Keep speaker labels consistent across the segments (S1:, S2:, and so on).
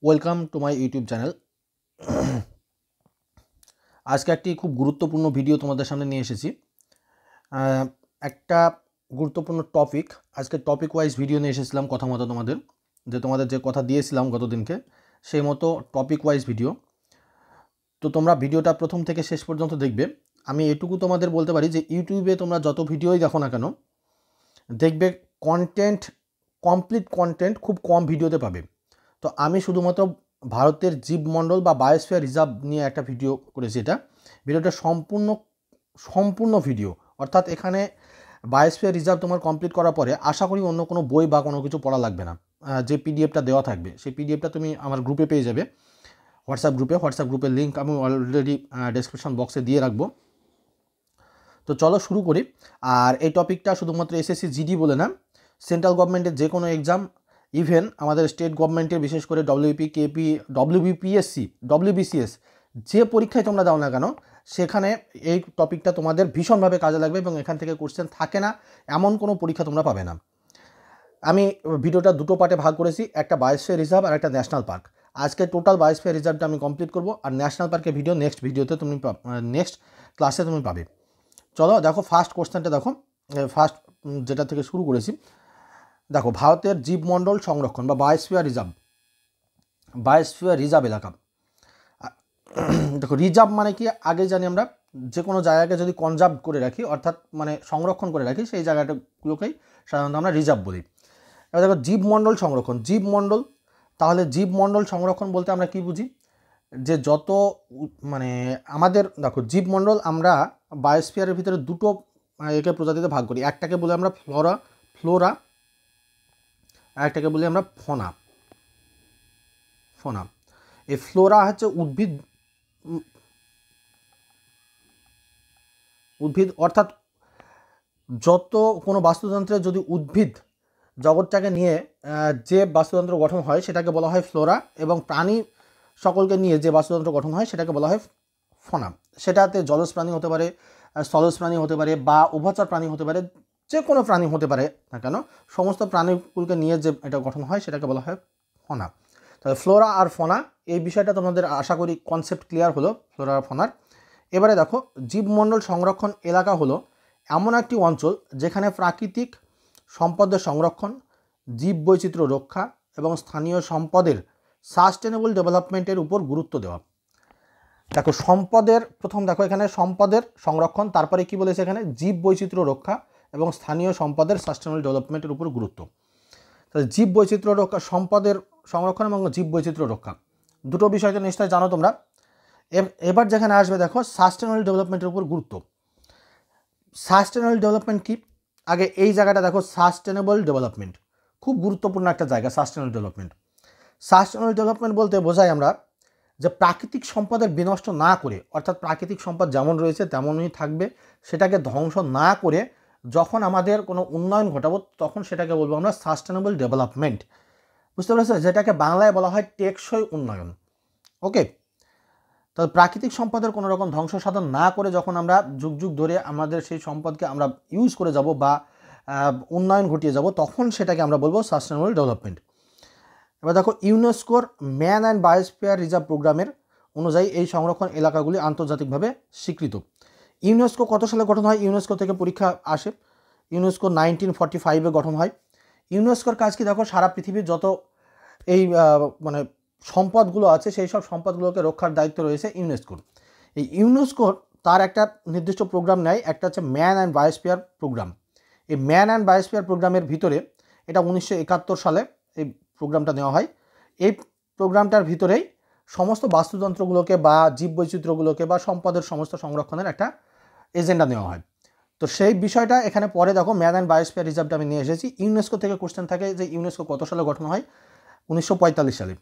S1: Welcome to my YouTube channel. আজকে একটি খুব গুরুত্বপূর্ণ ভিডিও তোমাদের সামনে নিয়ে এসেছি। একটা গুরুত্বপূর্ণ টপিক, আজকে টপিক ওয়াইজ ভিডিও নিয়ে এসেছিলাম কথা মতো তোমাদের যে কথা দিয়েছিলাম গত দিনকে, সেই মতো টপিক ওয়াইজ ভিডিও। তো তোমরা ভিডিওটা প্রথম থেকে শেষ পর্যন্ত দেখবে। আমি এটুকু তোমাদের বলতে পারি যে ইউটিউবে তোমরা যত ভিডিওই দেখো না কেন, দেখবে কমপ্লিট কন্টেন্ট খুব কম ভিডিওতে পাবে। তো আমি শুধুমাত্র ভারতের জীবমণ্ডল বা বায়োস্ফিয়ার রিজার্ভ নিয়ে একটা ভিডিও করেছি। ভিডিওটা সম্পূর্ণ ভিডিও, অর্থাৎ এখানে বায়োস্ফিয়ার রিজার্ভ তোমার কমপ্লিট করার পরে আশা করি অন্য কোনো বই বা কোনো কিছু পড়া লাগবে না। যে পিডিএফটা দেওয়া থাকবে সেই পিডিএফটা তুমি আমার গ্রুপে পেয়ে যাবে, হোয়াটসঅ্যাপ গ্রুপের লিঙ্ক আমি অলরেডি ডেসক্রিপশন বক্সে দিয়ে রাখবো। তো চলো শুরু করি। আর এই টপিকটা শুধুমাত্র এসএসসি জিডি বলে না, সেন্ট্রাল গভর্নমেন্টের যে কোনো এক্সাম, ইভেন আমাদের স্টেট গভর্নমেন্টের বিশেষ করে ডব্লিউপি, কেপি, ডব্লিউবিপিএসসি, ডব্লিউবিসিএস যে পরীক্ষায় তোমরা দাও না কেন, সেখানে এই টপিকটা তোমাদের ভীষণভাবে কাজে লাগবে এবং এখান থেকে কোশ্চেন থাকে না এমন কোনো পরীক্ষা তোমরা পাবে না। আমি ভিডিওটা দুটো পার্টে ভাগ করেছি, একটা বায়োস্ফিয়ার রিজার্ভ আর একটা ন্যাশনাল পার্ক। আজকে টোটাল বায়োস্ফিয়ার রিজার্ভটা আমি কমপ্লিট করব, আর ন্যাশনাল পার্কের ভিডিও নেক্সট ক্লাসে তুমি পাবে। চলো দেখো, ফার্স্ট কোশ্চেনটা দেখো, ফার্স্ট যেটা থেকে শুরু করেছি। দেখো, ভারতের জীবমণ্ডল সংরক্ষণ বা বায়োস্ফিয়ার রিজার্ভ এলাকা। দেখো, রিজার্ভ মানে কি আগে জানি আমরা, যে কোনো জায়গাকে যদি কনজার্ভ করে রাখি, অর্থাৎ মানে সংরক্ষণ করে রাখি, সেই জায়গাটাগুলোকেই সাধারণত আমরা রিজার্ভ বলি। এবার দেখো, জীবমণ্ডল সংরক্ষণ, তাহলে জীবমণ্ডল সংরক্ষণ বলতে আমরা কি বুঝি, যে যত মানে আমাদের দেখো জীবমণ্ডল আমরা বায়োস্ফিয়ারের ভিতরে দুটো একে প্রজাতিতে ভাগ করি। একটাকে বলি আমরা ফ্লোরা, আর একটাকে বলি আমরা ফোনা। এই ফ্লোরা হচ্ছে উদ্ভিদ অর্থাৎ যত কোনো বাস্তুতন্ত্রের যদি উদ্ভিদ জগৎটাকে নিয়ে যে বাস্তুতন্ত্র গঠন হয় সেটাকে বলা হয় ফ্লোরা, এবং প্রাণী সকলকে নিয়ে যে বাস্তুতন্ত্র গঠন হয় সেটাকে বলা হয় ফোনা। সেটাতে জলজ প্রাণী হতে পারে, স্থলজ প্রাণী হতে পারে, বা উভচর প্রাণী হতে পারে, যে কোনো প্রাণী হতে পারে না কেন, সমস্ত প্রাণীগুলোকে নিয়ে যে এটা গঠন হয় সেটাকে বলা হয় ফোনা। তাহলে ফ্লোরা আর ফোনা, এই বিষয়টা তোমাদের আশা করি কনসেপ্ট ক্লিয়ার হলো ফ্লোরা আর ফোনার। এবারে দেখো, জীবমণ্ডল সংরক্ষণ এলাকা হলো এমন একটি অঞ্চল যেখানে প্রাকৃতিক সম্পদের সংরক্ষণ, জীববৈচিত্র্য রক্ষা এবং স্থানীয় সম্পদের সাস্টেনেবল ডেভেলপমেন্টের উপর গুরুত্ব দেওয়া। দেখো, এখানে সম্পদের সংরক্ষণ, তারপরে কি বলেছে এখানে, জীববৈচিত্র্য রক্ষা এবং স্থানীয় সম্পদের সাস্টেনেবল ডেভেলপমেন্টের উপর গুরুত্ব। তাহলে জীববৈচিত্র্য রক্ষা, সম্পদের সংরক্ষণ এবং জীববৈচিত্র্য রক্ষা, দুটো বিষয়টা নিশ্চয়ই জানো তোমরা। এবার যেখানে আসবে দেখো, সাস্টেনেবল ডেভেলপমেন্টের উপর গুরুত্ব। সাস্টেনেবল ডেভেলপমেন্ট কি, আগে এই জায়গাটা দেখো, সাস্টেনেবল ডেভেলপমেন্ট খুব গুরুত্বপূর্ণ একটা জায়গা। সাস্টেনেবল ডেভেলপমেন্ট বলতে বোঝাই আমরা যে প্রাকৃতিক সম্পদের বিনষ্ট না করে, অর্থাৎ প্রাকৃতিক সম্পদ যেমন রয়েছে তেমনই থাকবে, সেটাকে ধ্বংস না করে যখন আমাদের কোনো উন্নয়ন ঘটাবো তখন সেটাকে বলবো আমরা সাস্টেনেবল ডেভেলপমেন্ট। বুঝতে পেরেছো, যেটাকে বাংলায় বলা হয় টেকসই উন্নয়ন। ওকে, তবে প্রাকৃতিক সম্পদের কোনো রকম ধ্বংস সাধন না করে যখন আমরা যুগ যুগ ধরে আমাদের সেই সম্পদকে আমরা ইউজ করে যাব বা উন্নয়ন ঘটিয়ে যাব, তখন সেটাকে আমরা বলবো সাস্টেনেবল ডেভেলপমেন্ট। এবার দেখো, ইউনেস্কোর ম্যান অ্যান্ড বায়োস্ফিয়ার রিজার্ভ প্রোগ্রামের অনুযায়ী এই সংরক্ষণ এলাকাগুলি আন্তর্জাতিকভাবে স্বীকৃত। ইউনেস্কো কত সালে গঠন হয়, ইউনেস্কো থেকে পরীক্ষা আসে, ইউনেস্কো 1945-এ গঠন হয়। ইউনেস্কোর কাজ কি দেখো, সারা পৃথিবীর যত এই মানে সম্পদগুলো আছে সেই সব সম্পদগুলোকে রক্ষার দায়িত্ব রয়েছে ইউনেস্কোর। এই ইউনেস্কোর তার একটা নির্দিষ্ট প্রোগ্রাম নেয়, একটা হচ্ছে ম্যান অ্যান্ড বায়োস্ফিয়ার প্রোগ্রাম। এই ম্যান অ্যান্ড বায়োস্ফিয়ার প্রোগ্রামের ভিতরে, এটা 1971 সালে এই প্রোগ্রামটা নেওয়া হয়। এই প্রোগ্রামটার ভিতরেই সমস্ত বাস্তুতন্ত্রগুলোকে বা জীববৈচিত্র্যগুলোকে বা সম্পদের সমস্ত সংরক্ষণের একটা এজেন্ডা নেওয়া হয়। তো সেই বিষয়টা এখানে পরে দেখো, ম্যান অ্যান্ড বায়োস্ফিয়ার রিজার্ভটা আমি নিয়ে এসেছি। ইউনেস্কো থেকে কোশ্চেন থাকে যে ইউনেস্কো কত সালে গঠন হয়, 1945 সালে।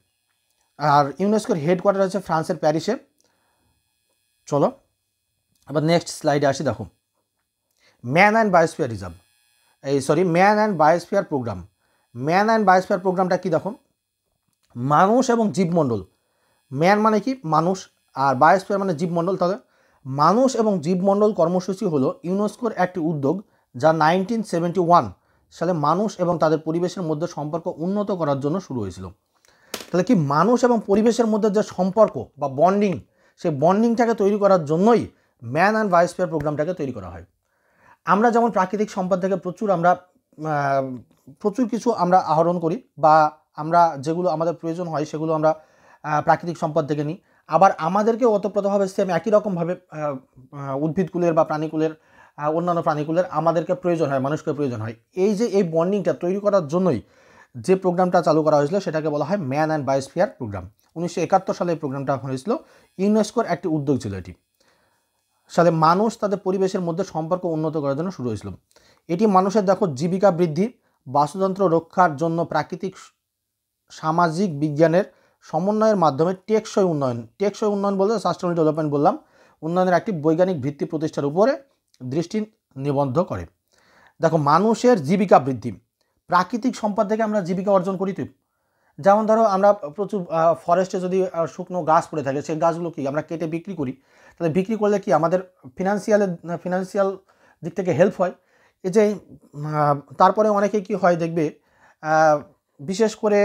S1: আর ইউনেস্কোর হেডকোয়ার্টার আছে ফ্রান্সের প্যারিসে। চলো আবার নেক্সট স্লাইডে আসি। দেখো, man and biosphere programme. Man and biosphere প্রোগ্রামটা কি দেখো, মানুষ এবং জীবমণ্ডল, ম্যান মানে কি মানুষ, আর বায়োস্ফিয়ার মানে জীবমণ্ডল। তাহলে মানুষ এবং জীবমণ্ডল কর্মসূচি হলো ইউনেস্কোর একটি উদ্যোগ যা 1971 সালে মানুষ এবং তাদের পরিবেশের মধ্যে সম্পর্ক উন্নত করার জন্য শুরু হয়েছিল। তাহলে কি মানুষ এবং পরিবেশের মধ্যে যে সম্পর্ক বা বন্ডিং, সেই বন্ডিংটাকে তৈরি করার জন্যই ম্যান অ্যান্ড বায়োস্ফিয়ার প্রোগ্রামটাকে তৈরি করা হয়। আমরা যেমন প্রাকৃতিক সম্পদ থেকে প্রচুর কিছু আমরা আহরণ করি, বা আমরা যেগুলো আমাদের প্রয়োজন হয় সেগুলো আমরা প্রাকৃতিক সম্পদ থেকে নিই। আবার আমাদেরকে ওতপ্রোতভাবে সেম একই রকমভাবে উদ্ভিদকুলের বা প্রাণীকুলের, অন্যান্য প্রাণীকুলের আমাদেরকে প্রয়োজন হয়, মানুষকে প্রয়োজন হয়। এই বন্ডিংটা তৈরি করার জন্যই যে প্রোগ্রামটা চালু করা হয়েছিল সেটাকে বলা হয় ম্যান অ্যান্ড বায়োস্ফিয়ার প্রোগ্রাম। 1971 সালে এই প্রোগ্রামটা হয়েছিল, ইউনেস্কোর একটি উদ্যোগ ছিল এটি। সাথে মানুষ তাদের পরিবেশের মধ্যে সম্পর্ক উন্নত করার জন্য শুরু হয়েছিল। এটি মানুষের দেখো জীবিকা বৃদ্ধি, বাস্তুতন্ত্র রক্ষার জন্য প্রাকৃতিক সামাজিক বিজ্ঞানের সমন্বয়ের মাধ্যমে টেকসই উন্নয়ন বলতে সাস্টেনেবল ডেভেলপমেন্ট বললাম, উন্নয়নের একটি বৈজ্ঞানিক ভিত্তি প্রতিষ্ঠার উপরে দৃষ্টি নিবদ্ধ করে। দেখো মানুষের জীবিকা বৃদ্ধি, প্রাকৃতিক সম্পদ থেকে আমরা জীবিকা অর্জন করি। যেমন ধরো আমরা প্রচুর ফরেস্টে যদি শুকনো গাছ পড়ে থাকে, সেই গাছগুলো কি আমরা কেটে বিক্রি করি, তাহলে বিক্রি করলে কি আমাদের ফিনান্সিয়াল দিক থেকে হেল্প হয়। এই যে তারপরে অনেকে কি হয় দেখবে, বিশেষ করে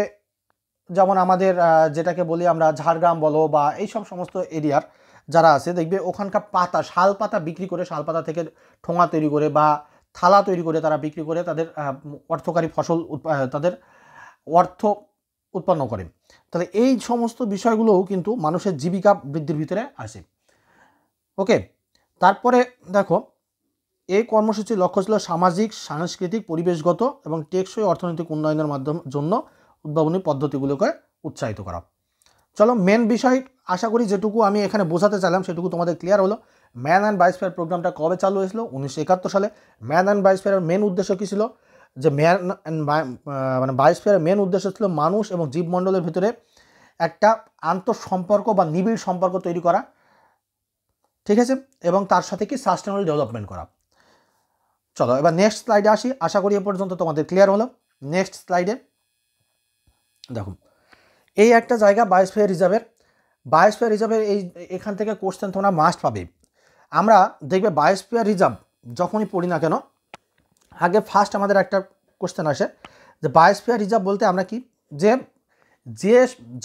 S1: যেমন আমাদের যেটাকে বলি আমরা ঝাড়গ্রাম বলো বা এইসব সমস্ত এরিয়ার যারা আছে, দেখবে ওখানকার শাল পাতা বিক্রি করে, শাল পাতা থেকে ঠোঙা তৈরি করে বা থালা তৈরি করে তারা বিক্রি করে তাদের অর্থকারী ফসল তাদের অর্থ উৎপন্ন করে। তাহলে এই সমস্ত বিষয়গুলোও কিন্তু মানুষের জীবিকা বৃদ্ধির ভিতরে আসে। ওকে, তারপরে দেখো এই কর্মসূচির লক্ষ্য ছিল সামাজিক, সাংস্কৃতিক, পরিবেশগত এবং টেকসই অর্থনৈতিক উন্নয়নের জন্য উদ্ভাবনী পদ্ধতিগুলোকে উৎসাহিত করা। চলো মেন বিষয়, আশা করি যেটুকু আমি এখানে বোঝাতে চাইলাম সেটুকু তোমাদের ক্লিয়ার হলো। ম্যান অ্যান্ড বায়োস্ফিয়ার প্রোগ্রামটা কবে চালু হয়েছিল? 1971 সালে। ম্যান অ্যান্ড বায়োস্ফিয়ারের মেন উদ্দেশ্য কী ছিল? যে বায়োস্ফিয়ারের মেন উদ্দেশ্য ছিল মানুষ এবং জীবমণ্ডলের ভিতরে একটা আন্তঃসম্পর্ক বা নিবিড় সম্পর্ক তৈরি করা, ঠিক আছে, এবং তার সাথে কি সাস্টেনেবল ডেভেলপমেন্ট করা। চলো এবার নেক্সট স্লাইডে আসি। আশা করি এ পর্যন্ত তোমাদের ক্লিয়ার হলো। নেক্সট স্লাইডে দেখো এই একটা জায়গা বায়োস্ফিয়ার রিজার্ভের এখান থেকে কোশ্চেন তোমরা মাস্ট পাবে। আমরা দেখবে বায়োস্ফিয়ার রিজার্ভ যখনই পড়ি না কেন, আগে ফার্স্ট আমাদের একটা কোশ্চেন আসে যে বায়োস্ফিয়ার রিজার্ভ বলতে আমরা কি, যে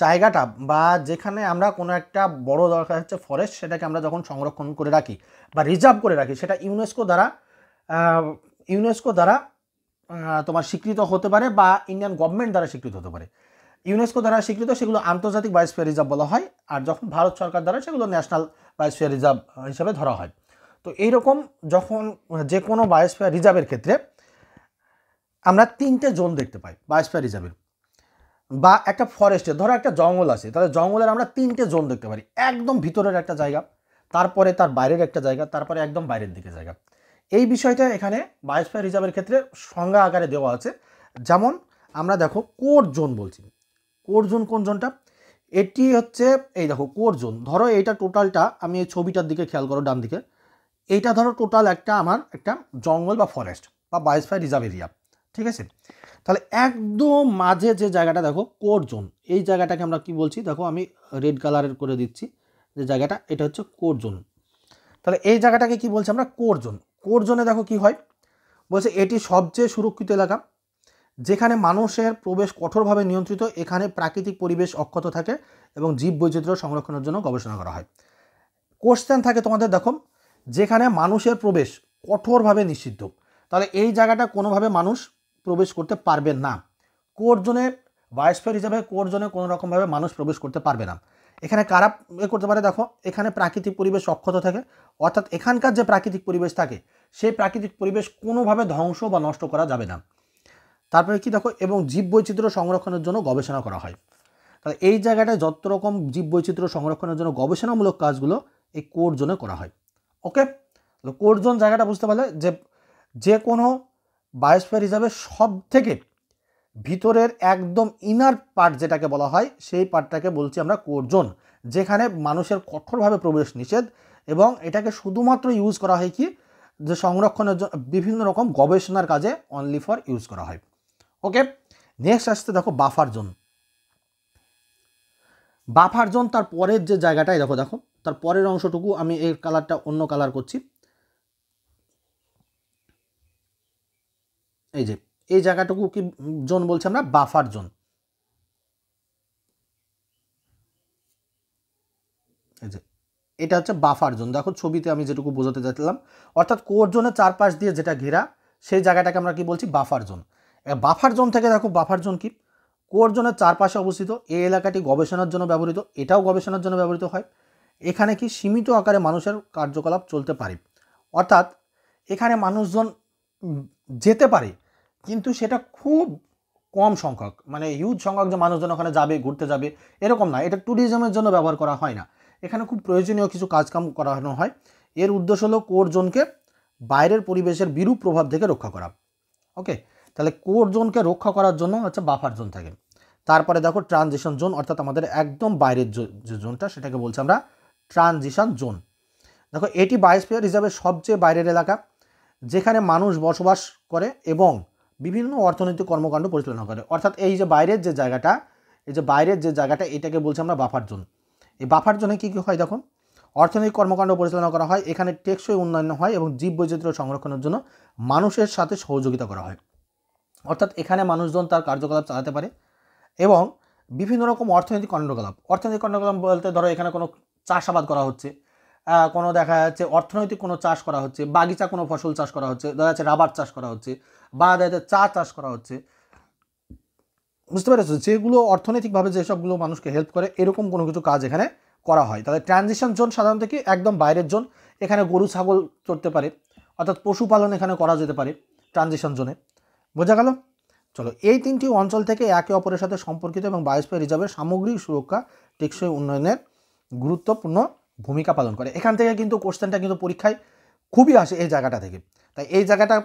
S1: জায়গাটা বা যেখানে আমরা কোনো একটা বড় দরকার হচ্ছে ফরেস্ট, সেটাকে আমরা যখন সংরক্ষণ করে রাখি বা রিজার্ভ করে রাখি, সেটা ইউনেস্কো দ্বারা তোমার স্বীকৃত হতে পারে বা ইন্ডিয়ান গভর্নমেন্ট দ্বারা স্বীকৃত হতে পারে। ইউনেস্কো দ্বারা স্বীকৃত সেগুলো আন্তর্জাতিক বায়োস্ফিয়ার রিজার্ভ বলা হয়, আর যখন ভারত সরকার দ্বারা সেগুলো ন্যাশনাল বায়োস্ফিয়ার রিজার্ভ হিসেবে ধরা হয়। তো এইরকম যখন যে কোনো বায়োস্ফিয়ার রিজার্ভের ক্ষেত্রে আমরা 3টে জোন দেখতে পাই বায়োস্ফিয়ার রিজার্ভের। বা একটা ফরেস্টে ধরো একটা জঙ্গল আছে, তাহলে জঙ্গলের আমরা 3টে জোন দেখতে পারি। একদম ভিতরের একটা জায়গা, তারপরে তার বাইরের একটা জায়গা, তারপরে একদম বাইরের দিকে জায়গা। এই বিষয়টা এখানে বায়োস্ফিয়ার রিজার্ভের ক্ষেত্রে সংজ্ঞা আকারে দেওয়া আছে। যেমন আমরা দেখো কোর জোন বলছি। কোর জোন কোন জোনটা? এটি হচ্ছে এই দেখো কোর জোন। ধরো এইটা টোটালটা, আমি এই ছবিটার দিকে খেয়াল করো ডান দিকে, এইটা ধরো টোটাল আমার একটা জঙ্গল বা ফরেস্ট বা বায়োস্ফিয়ার রিজার্ভ এরিয়া, ঠিক আছে। তাহলে একদম মাঝে যে জায়গাটা দেখো কোর জোন, এই জায়গাটাকে আমরা কি বলছি দেখো, আমি রেড কালারের করে দিচ্ছি যে জায়গাটা, এটা হচ্ছে কোর জোন। তাহলে এই জায়গাটাকে কি বলছি আমরা? Core zone. কোর জোনে দেখো কি হয়, বলছে এটি সবচেয়ে সুরক্ষিত এলাকা, যেখানে মানুষের প্রবেশ কঠোরভাবে নিয়ন্ত্রিত, এখানে প্রাকৃতিক পরিবেশ অক্ষত থাকে এবং জীববৈচিত্র্য সংরক্ষণের জন্য গবেষণা করা হয়। কোশ্চেন থাকে তোমাদের দেখো, যেখানে মানুষের প্রবেশ কঠোরভাবে নিষিদ্ধ, তাহলে এই জায়গাটা কোনোভাবে মানুষ প্রবেশ করতে পারবে না। কোর জোনে, বায়োস্ফিয়ার হিসাবে কোর জোনে কোনো রকমভাবে মানুষ প্রবেশ করতে পারবে না। এখানে কারা করতে পারে দেখো, এখানে প্রাকৃতিক পরিবেশ অক্ষত থাকে, অর্থাৎ এখানকার যে প্রাকৃতিক পরিবেশ থাকে সেই প্রাকৃতিক পরিবেশ কোনোভাবে ধ্বংস বা নষ্ট করা যাবে না। তারপরে কি দেখো, এবং জীববৈচিত্র্য সংরক্ষণের জন্য গবেষণা করা হয়। তাহলে এই জায়গাটায় যত রকম জীববৈচিত্র্য সংরক্ষণের জন্য গবেষণামূলক কাজগুলো এই কোর জোনে করা হয়। ওকে, কোর জোন জায়গাটা বুঝতে পারলে যে কোনো বায়োস্ফিয়ার হিসাবে সব থেকে ভিতরের একদম ইনার পার্ট যেটাকে বলা হয়, সেই পার্টটাকে বলছি আমরা কোর জোন, যেখানে মানুষের কঠোরভাবে প্রবেশ নিষেধ, এবং এটাকে শুধুমাত্র ইউজ করা হয় কি, যে সংরক্ষণের জন্য বিভিন্ন রকম গবেষণার কাজে অনলি ফর ইউজ করা হয়। ওকে, নেক্সট আসতে দেখো বাফার জোন। বাফার জোন তার পরের যে জায়গাটাই দেখো তার পরের অংশটুকু আমি এই কালারটা অন্য কালার করছি, এই যে এই জায়গাটুকু কি জোন বলছি আমরা? Buffer zone. এই যে এটা হচ্ছে বাফার জোন। দেখো ছবিতে আমি যেটুকু বোঝাতে চাইছিলাম, অর্থাৎ কোর জোনের চারপাশ দিয়ে যেটা ঘেরা সেই জায়গাটাকে আমরা কি বলছি, বাফার জোন। বাফার জোন থেকে দেখো বাফার জোন কি, কোর জোনের চারপাশে অবস্থিত। এই এলাকাটি গবেষণার জন্য ব্যবহৃত, এটাও গবেষণার জন্য ব্যবহৃত হয়। এখানে কি সীমিত আকারে মানুষের কার্যকলাপ চলতে পারে, অর্থাৎ এখানে মানুষজন যেতে পারে, কিন্তু সেটা খুব কম সংখ্যক, মানে হিউজ সংখ্যক যে মানুষজন ওখানে যাবে, ঘুরতে যাবে, এরকম না। এটা ট্যুরিজমের জন্য ব্যবহার করা হয় না, এখানে খুব প্রয়োজনীয় কিছু কাজকাম করানো হয়। এর উদ্দেশ্য হলো কোর জোনকে বাইরের পরিবেশের বিরূপ প্রভাব থেকে রক্ষা করা। ওকে, তাহলে কোর জোনকে রক্ষা করার জন্য হচ্ছে বাফার জোন থাকে। তারপরে দেখো ট্রানজিশন জোন, অর্থাৎ আমাদের একদম বাইরের যে জোনটা সেটাকে বলছে আমরা ট্রানজিশন জোন। দেখো এটি বায়োস্ফিয়ার রিজার্ভের সবচেয়ে বাইরের এলাকা, যেখানে মানুষ বসবাস করে এবং বিভিন্ন অর্থনৈতিক কর্মকাণ্ড পরিচালনা করে। অর্থাৎ এই যে বাইরের যে জায়গাটা, এই যে বাইরের যে জায়গাটা, এটাকে বলছি আমরা বাফার জোন। এই বাফার জোনে কী কী হয় দেখো, অর্থনৈতিক কর্মকাণ্ড পরিচালনা করা হয়, এখানে টেকসই উন্নয়ন হয় এবং জীববৈচিত্র্য সংরক্ষণের জন্য মানুষের সাথে সহযোগিতা করা হয়। অর্থাৎ এখানে মানুষজন তার কার্যকলাপ চালাতে পারে এবং বিভিন্ন রকম অর্থনৈতিক কার্যকলাপ বলতে ধরো এখানে কোনো চাষাবাদ করা হচ্ছে, কোনো দেখা যাচ্ছে অর্থনৈতিক কোনো চাষ করা হচ্ছে, বাগিচা কোনো ফসল চাষ করা হচ্ছে, দেখা যাচ্ছে রাবার চাষ করা হচ্ছে, বা দেখা যাচ্ছে চা চাষ করা হচ্ছে, বুঝতে পেরেছো, যেগুলো অর্থনৈতিকভাবে যেসবগুলো মানুষকে হেল্প করে, এরকম কোনো কিছু কাজ এখানে করা হয়। তাহলে ট্রানজিশন জোন সাধারণত কি একদম বাইরের জোন, এখানে গরু ছাগল চড়তে পারে, অর্থাৎ পশুপালন এখানে করা যেতে পারে ট্রানজিশন জোনে। বোঝা গেল? চলো, এই তিনটি অঞ্চল থেকে একে অপরের সাথে সম্পর্কিত এবং বায়োস্ফিয়ার রিজার্ভের সামগ্রিক সুরক্ষা, টেকসই উন্নয়নের গুরুত্বপূর্ণ ভূমিকা পালন করে। এখান থেকে কিন্তু কোশ্চেনটা কিন্তু পরীক্ষায় খুবই আসে এই জায়গাটা থেকে, তাই এই জায়গাটা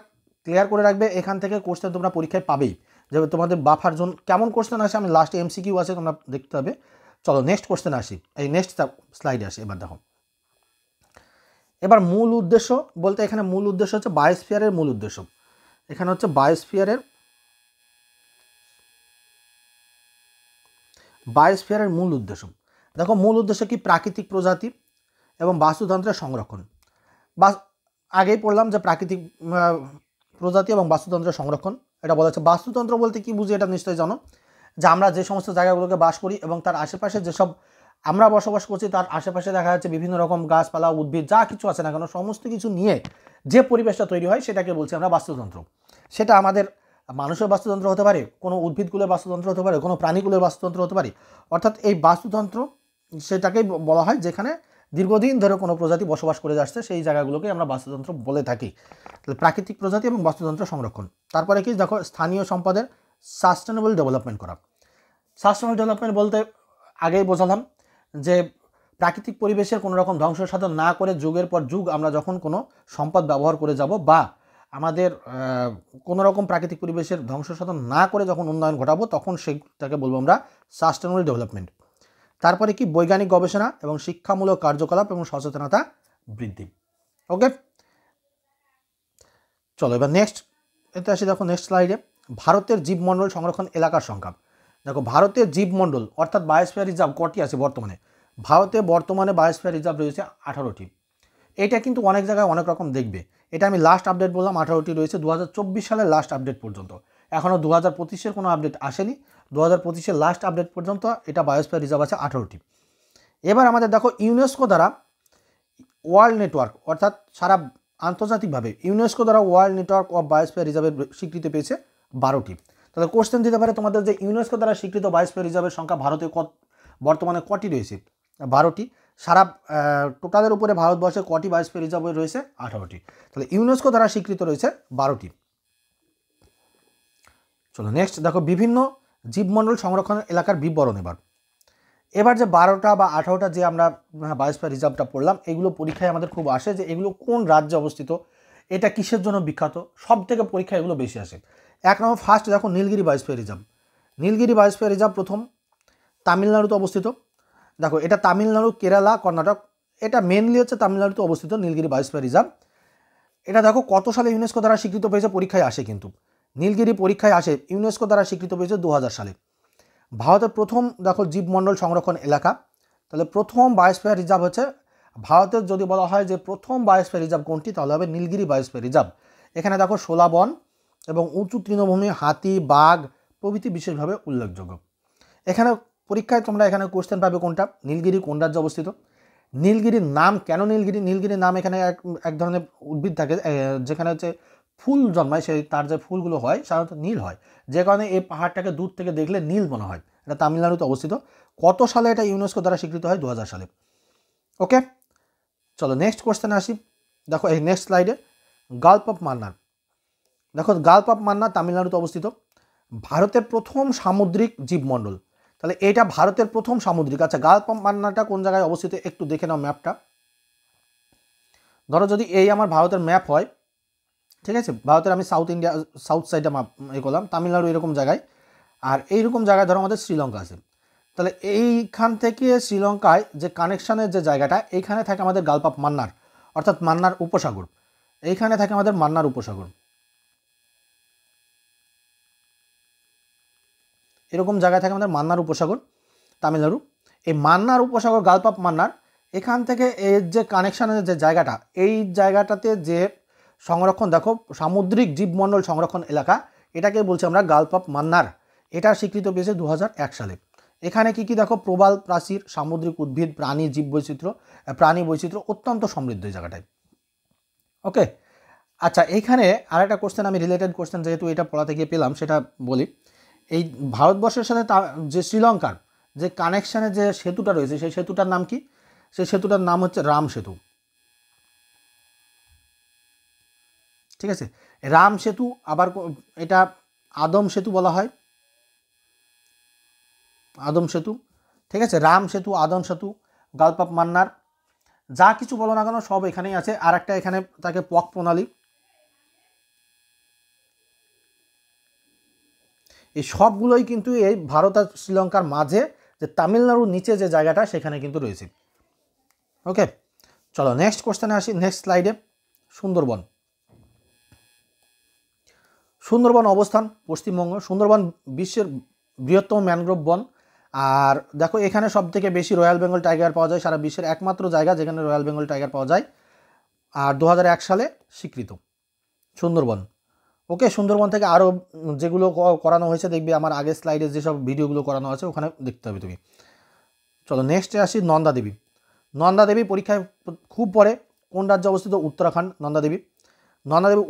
S1: ক্লিয়ার করে রাখবে। এখান থেকে কোশ্চেন তোমরা পরীক্ষায় পাবেই, যে তোমাদের বাফার জোন কেমন কোশ্চেন আসে, আমি লাস্টে এমসিকিউ আছে তোমরা দেখতে হবে। চলো নেক্সট কোশ্চেন আসি, এই নেক্সট স্লাইডে আসি। এবার দেখো, এবার মূল উদ্দেশ্য বলতে এখানে মূল উদ্দেশ্য হচ্ছে বায়োস্ফিয়ারের মূল উদ্দেশ্য। এখানে হচ্ছে বায়োস্ফিয়ারের মূল উদ্দেশ্য। দেখো মূল উদ্দেশ্য কি, প্রাকৃতিক প্রজাতি এবং বাস্তুতন্ত্রের সংরক্ষণ। বা আগেই পড়লাম যে প্রাকৃতিক প্রজাতি এবং বাস্তুতন্ত্রের সংরক্ষণ, এটা বলা হচ্ছে। বাস্তুতন্ত্র বলতে কি বুঝি এটা নিশ্চয়ই জানো, যে আমরা যে সমস্ত জায়গাগুলোকে বাস করি এবং তার আশেপাশে যেসব আমরা বসবাস করছি তার আশেপাশে দেখা যাচ্ছে বিভিন্ন রকম গাছপালা, উদ্ভিদ, যা কিছু আছে না কেন, সমস্ত কিছু নিয়ে যে পরিবেশটা তৈরি হয় সেটাকে বলছি আমরা বাস্তুতন্ত্র। সেটা আমাদের মানুষের বাস্তুতন্ত্র হতে পারে, কোনো উদ্ভিদকুলের বাস্তুতন্ত্র হতে পারে, কোনো প্রাণীকুলের বাস্তুতন্ত্র হতে পারে। অর্থাৎ এই বাস্তুতন্ত্র সেটাকেই বলা হয় যেখানে দীর্ঘদিন ধরে কোনো প্রজাতি বসবাস করে আসছে, সেই জায়গাগুলোকে আমরা বাস্তুতন্ত্র বলে থাকি। প্রাকৃতিক প্রজাতি এবং বাস্তুতন্ত্র সংরক্ষণ। তারপরে কি দেখো, স্থানীয় সম্পদের সাস্টেনেবল ডেভেলপমেন্ট করা। সাস্টেনেবল ডেভেলপমেন্ট বলতে আগেই বোঝালাম যে প্রাকৃতিক পরিবেশের কোনো রকম ধ্বংস সাধন না করে যুগের পর যুগ আমরা যখন কোনো সম্পদ ব্যবহার করে যাব, বা আমাদের কোনো রকম প্রাকৃতিক পরিবেশের ধ্বংস সাধন না করে যখন উন্নয়ন ঘটাবো, তখন সেটাকে বলবো আমরা সাস্টেনেবল ডেভেলপমেন্ট। তারপরে কি, বৈজ্ঞানিক গবেষণা এবং শিক্ষামূলক কার্যকলাপ এবং সচেতনতা বৃদ্ধি। ওকে, চলো এবার নেক্সট এতে আসি। দেখো নেক্সট স্লাইডে, ভারতের জীবমণ্ডল সংরক্ষণ এলাকার সংখ্যা। দেখো ভারতের জীবমণ্ডল অর্থাৎ বায়োস্ফিয়ার রিজার্ভ কটি আছে বর্তমানে? ভারতে বর্তমানে বায়োস্ফিয়ার রিজার্ভ রয়েছে 18টি। এটা কিন্তু অনেক জায়গায় অনেক রকম দেখবে, এটা আমি লাস্ট আপডেট বললাম 18টি রয়েছে 2024 সালের লাস্ট আপডেট পর্যন্ত। এখনও 2025-এর কোনো আপডেট আসেনি, 2025-এর লাস্ট আপডেট পর্যন্ত এটা বায়োস্ফিয়ার রিজার্ভ আছে 18টি। এবার আমাদের দেখো ইউনেস্কো দ্বারা ওয়ার্ল্ড নেটওয়ার্ক, অর্থাৎ সারা আন্তর্জাতিকভাবে ইউনেস্কো দ্বারা ওয়ার্ল্ড নেটওয়ার্ক অফ বায়োস্ফিয়ার রিজার্ভের স্বীকৃতি পেয়েছে 12টি। তাহলে কোশ্চেন দিতে পারে তোমাদের যে ইউনেস্কো দ্বারা স্বীকৃত বায়োস্ফিয়ার রিজার্ভের সংখ্যা ভারতে বর্তমানে কটি রয়েছে? 12টি। সারা টোটালের উপরে ভারতবর্ষে কটি বায়োস্ফিয়ার রিজার্ভ রয়েছে? 18টি। তাহলে ইউনেস্কো দ্বারা স্বীকৃত রয়েছে 12টি। চলো নেক্সট দেখো, বিভিন্ন জীবমণ্ডল সংরক্ষণ এলাকার বিবরণ। এবার যে 12টা বা 18টা যে আমরা বায়োস্ফিয়ার রিজার্ভটা পড়লাম, এগুলো পরীক্ষায় আমাদের খুব আসে যে এগুলো কোন রাজ্যে অবস্থিত, এটা কিসের জন্য বিখ্যাত, সব থেকে পরীক্ষায় এগুলো বেশি আসে। এক নম্বর ফার্স্ট দেখো Nilgiri biosphere reserve. Nilgiri biosphere reserve প্রথম তামিলনাড়ুতে অবস্থিত। দেখো এটা তামিলনাড়ু, কেরালা, কর্ণাটক, এটা মেনলি হচ্ছে তামিলনাড়ুতে অবস্থিত নীলগিরি বায়োস্ফিয়ার রিজার্ভ। এটা দেখো কত সালে ইউনেস্কো দ্বারা স্বীকৃত পেয়েছে, পরীক্ষায় আসে কিন্তু নীলগিরি পরীক্ষায় আসে, ইউনেস্কো দ্বারা স্বীকৃত পেয়েছে 2000 সালে। ভারতের প্রথম দেখো জীবমণ্ডল সংরক্ষণ এলাকা, তাহলে প্রথম বায়োস্ফিয়ার রিজার্ভ হচ্ছে ভারতের, যদি বলা হয় যে প্রথম বায়োস্ফিয়ার রিজার্ভ কোনটি, তাহলে হবে নীলগিরি বায়োস্ফিয়ার রিজার্ভ। এখানে দেখো শোলা বন এবং উঁচু তৃণভূমি, হাতি, বাঘ প্রভৃতি বিশেষভাবে উল্লেখযোগ্য। এখানে পরীক্ষায় তোমরা এখানে কোশ্চেন পাবে কোনটা, নীলগিরি কোন রাজ্যে অবস্থিত? নীলগিরির নাম কেন নীলগিরি? নীলগিরির নাম এখানে এক ধরনের উদ্ভিদ থাকে যেখানে হচ্ছে ফুল জন্মায়, সেই তার যে ফুলগুলো হয় সাধারণত নীল হয়, যে কারণে এই পাহাড়টাকে দূর থেকে দেখলে নীল মনে হয়। এটা তামিলনাড়ুতে অবস্থিত। কত সালে এটা ইউনেস্কো দ্বারা স্বীকৃত হয়? 2000 সালে। ওকে, চলো নেক্সট কোশ্চেনে আসি। দেখো এই নেক্সট স্লাইডে গালফ অফ মান্নার। দেখো গালফ অফ মান্নার তামিলনাড়ুতে অবস্থিত। ভারতের প্রথম সামুদ্রিক জীবমণ্ডল, তাহলে এটা ভারতের প্রথম সামুদ্রিক। আচ্ছা, গালফ অফ মান্নারটা কোন জায়গায় অবস্থিত একটু দেখে নাও ম্যাপটা। ধরো যদি এই আমার ভারতের ম্যাপ হয়, ঠিক আছে, ভারতের আমি সাউথ ইন্ডিয়া সাউথ সাইডে মাপ করলাম, তামিলনাড়ু এরকম জায়গায়, আর এইরকম জায়গায় ধরো আমাদের শ্রীলঙ্কা আছে। তাহলে এইখান থেকে শ্রীলঙ্কায় যে কানেকশানের যে জায়গাটা, এইখানে থাকে আমাদের গালফ অফ মান্নার, অর্থাৎ মান্নার উপসাগর। এইখানে থাকে আমাদের মান্নার উপসাগর। এরকম জায়গায় থাকে আমাদের মান্নার উপসাগর তামিলনাড়ু। এই মান্নার উপসাগর গালফ অফ মান্নার, এখান থেকে এর যে কানেকশানের যে জায়গাটা, এই জায়গাটাতে যে সংরক্ষণ, দেখো সামুদ্রিক জীবমণ্ডল সংরক্ষণ এলাকা, এটাকে বলছি আমরা গালফ অফ মান্নার। এটা স্বীকৃত পেয়েছে 2001 সালে। এখানে কি কি দেখো, প্রবাল প্রাচীর, সামুদ্রিক উদ্ভিদ, প্রাণী বৈচিত্র্য অত্যন্ত সমৃদ্ধ এই জায়গাটায়। ওকে, আচ্ছা এইখানে আরেকটা কোশ্চেন, আমি রিলেটেড কোশ্চেন যেহেতু এটা পড়াতে গিয়ে পেলাম সেটা বলি। এই ভারতবর্ষের সাথে যে শ্রীলঙ্কার যে কানেকশানের যে সেতুটা রয়েছে, সেই সেতুটার নাম কি? সেই সেতুটার নাম হচ্ছে রাম সেতু। ঠিক আছে, রাম সেতু, আবার এটা আদম সেতু বলা হয়, আদম সেতু। ঠিক আছে, রাম সেতু, আদম সেতু, গালফ অফ মান্নার, যা কিছু বলো না কেন সব এখানেই আছে। আর একটা এখানে তাকে পক প্রণালী, এই সবগুলোই কিন্তু এই ভারত আর শ্রীলঙ্কার মাঝে যে তামিলনাড়ুর নিচে যে জায়গাটা সেখানে কিন্তু রয়েছে। ওকে, চলো নেক্সট কোশ্চেনে আসি। নেক্সট স্লাইডে সুন্দরবন। সুন্দরবন অবস্থান পশ্চিমবঙ্গ। সুন্দরবন বিশ্বের বৃহত্তম ম্যানগ্রোভ বন। আর দেখো এখানে সব থেকে বেশি রয়্যাল বেঙ্গল টাইগার পাওয়া যায়, সারা বিশ্বের একমাত্র জায়গা যেখানে রয়্যাল বেঙ্গল টাইগার পাওয়া যায়। আর 2001 সালে স্বীকৃত সুন্দরবন। ওকে, সুন্দরবন থেকে আরও যেগুলো করানো হয়েছে দেখবে আমার আগের স্লাইডে যেসব ভিডিওগুলো করানো আছে ওখানে দেখতে হবে তুমি। চলো নেক্সটে আসি নন্দা দেবী। নন্দা দেবী পরীক্ষায় খুব পড়ে। কোন রাজ্যে অবস্থিত? উত্তরাখণ্ড। নন্দা দেবী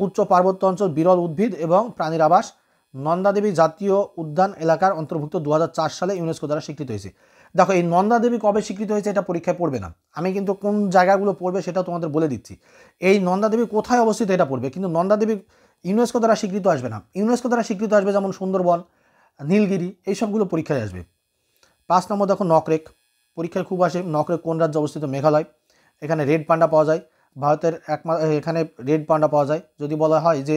S1: উচ্চ পার্বত্য অঞ্চল, বিরল উদ্ভিদ এবং প্রাণীর আবাস। নন্দা দেবী জাতীয় উদ্যান এলাকার অন্তর্ভুক্ত 2004 সালে ইউনেস্কো দ্বারা স্বীকৃত হয়েছে। দেখো এই নন্দা দেবী কবে স্বীকৃত হয়েছে এটা পরীক্ষায় পড়বে না, আমি কিন্তু কোন জায়গাগুলো পড়বে সেটা তোমাদের বলে দিচ্ছি। এই নন্দা দেবী কোথায় অবস্থিত এটা পড়বে, কিন্তু নন্দা দেবী ইউনেস্কো দ্বারা স্বীকৃত আসবে না। ইউনেস্কো দ্বারা স্বীকৃত আসবে যেমন সুন্দরবন, নীলগিরি, এইসবগুলো পরীক্ষায় আসবে। 5 নম্বর দেখো নকরেক, পরীক্ষায় খুব আসে। নকরেক কোন রাজ্যে অবস্থিত? মেঘালয়। এখানে রেড পান্ডা পাওয়া যায়, ভারতের এখানে রেড পান্ডা পাওয়া যায়। যদি বলা হয় যে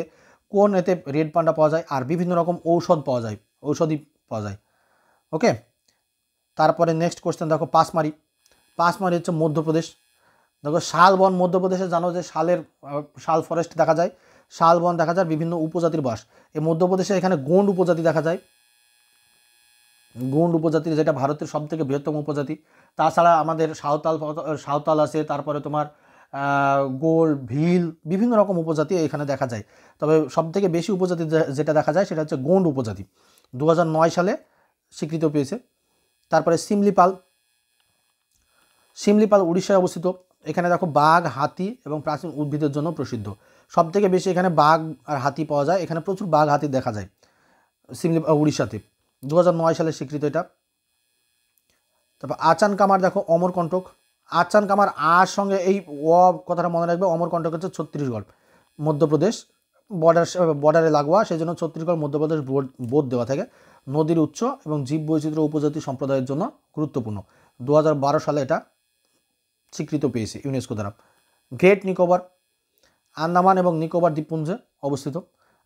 S1: কোন এতে রেড পান্ডা পাওয়া যায়, আর বিভিন্ন রকম ঔষধ পাওয়া যায়, ঔষধি পাওয়া যায়। ওকে, তারপরে নেক্সট কোশ্চেন দেখো পাঁচমারি। পাঁচমারি হচ্ছে মধ্যপ্রদেশ। দেখো শালবন, মধ্যপ্রদেশে জানো যে শাল ফরেস্ট দেখা যায়, শালবন দেখা যায়, বিভিন্ন উপজাতির বাস। এই মধ্যপ্রদেশে এখানে গোন্ড উপজাতি দেখা যায়, গোন্ড উপজাতি যেটা ভারতের সবথেকে বৃহত্তম উপজাতি। তাছাড়া আমাদের সাঁওতাল আছে, তারপরে তোমার গোল, ভিল, বিভিন্ন রকম উপজাতি এখানে দেখা যায়। তবে সবথেকে বেশি উপজাতি যেটা দেখা যায় সেটা হচ্ছে গোন্ড উপজাতি। 2009 সালে স্বীকৃত পেয়েছে। তারপরে সিমলিপাল উড়িষ্যায় অবস্থিত। এখানে দেখো বাঘ, হাতি এবং প্রাচীন উদ্ভিদের জন্য প্রসিদ্ধ। সবথেকে বেশি এখানে বাঘ আর হাতি পাওয়া যায়, এখানে প্রচুর বাঘ হাতি দেখা যায় উড়িষ্যাতে। 2009 সালে স্বীকৃত এটা। তারপর আচান কামার দেখো অমরকণ্টক। আচান কামার আর সঙ্গে এই কথাটা মনে রাখবে, অমরকণ্টক হচ্ছে ছত্তিশগড়, মধ্যপ্রদেশ বর্ডারে লাগোয়া, সেই জন্য ছত্তিশগড় মধ্যপ্রদেশ বোর্ড দেওয়া থাকে। নদীর উৎস এবং জীববৈচিত্র্য উপজাতি সম্প্রদায়ের জন্য গুরুত্বপূর্ণ। 2012 সালে এটা স্বীকৃত পেয়েছে ইউনেস্কো দ্বারা। গ্রেট নিকোবর, আন্দামান এবং নিকোবর দ্বীপপুঞ্জে অবস্থিত।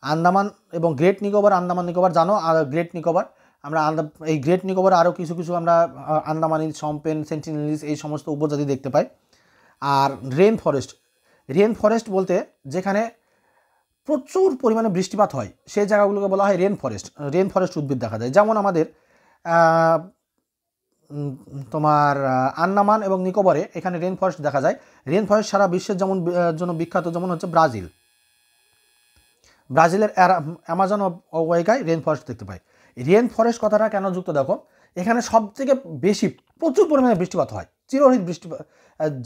S1: আন্দামান এবং গ্রেট নিকোবর, আন্দামান নিকোবর জানো, আর গ্রেট নিকোবর আমরা এই গ্রেট নিকোবর আরও কিছু আমরা আন্দামানিজ, শম্পেন, সেন্টিনেলিজ এই সমস্ত উপজাতি দেখতে পাই। আর রেন ফরেস্ট বলতে যেখানে প্রচুর পরিমাণে বৃষ্টিপাত হয় সেই জায়গাগুলোকে বলা হয় রেন ফরেস্ট উদ্ভিদ দেখা যায়। যেমন আমাদের তোমার আন্দামান এবং নিকোবরে এখানে রেন ফরেস্ট দেখা যায়। রেন ফরেস্ট সারা বিশ্বের যেমন জন্য বিখ্যাত, যেমন হচ্ছে ব্রাজিলের অ্যামাজন অববাহিকায় রেন ফরেস্ট দেখতে পাই। রেন ফরেস্ট কথাটা কেন যুক্ত দেখো, এখানে সব থেকে বেশি প্রচুর পরিমাণে বৃষ্টিপাত হয়, চিরহরিত বৃষ্টিপাত,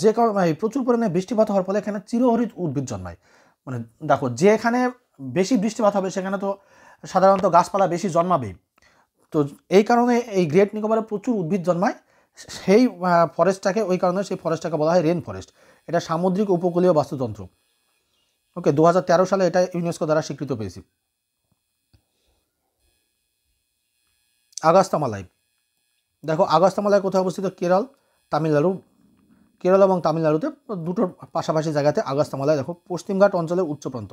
S1: যে কারণে প্রচুর পরিমাণে বৃষ্টিপাত হওয়ার ফলে এখানে চিরহরিত উদ্ভিদ জন্মায়। মানে দেখো, যেখানে বেশি বৃষ্টিপাত হবে সেখানে তো সাধারণত গাছপালা বেশি জন্মাবেই। তো এই কারণে এই গ্রেট নিকোবরে প্রচুর উদ্ভিদ জন্মায়। সেই ফরেস্টটাকে, ওই কারণে সেই ফরেস্টটাকে বলা হয় রেন ফরেস্ট। এটা সামুদ্রিক উপকূলীয় বাস্তুতন্ত্র। ওকে, 2013 সালে এটা ইউনেস্কো দ্বারা স্বীকৃত পেয়েছে। আগাস্তামালাই, দেখো আগাস্তামালাই কোথায় অবস্থিত? কেরল, তামিলনাড়ু। কেরল এবং তামিলনাড়ুতে দুটোর পাশাপাশি জায়গাতে আগাস্তামালাই দেখো পশ্চিমঘাট অঞ্চলের উচ্চ প্রান্ত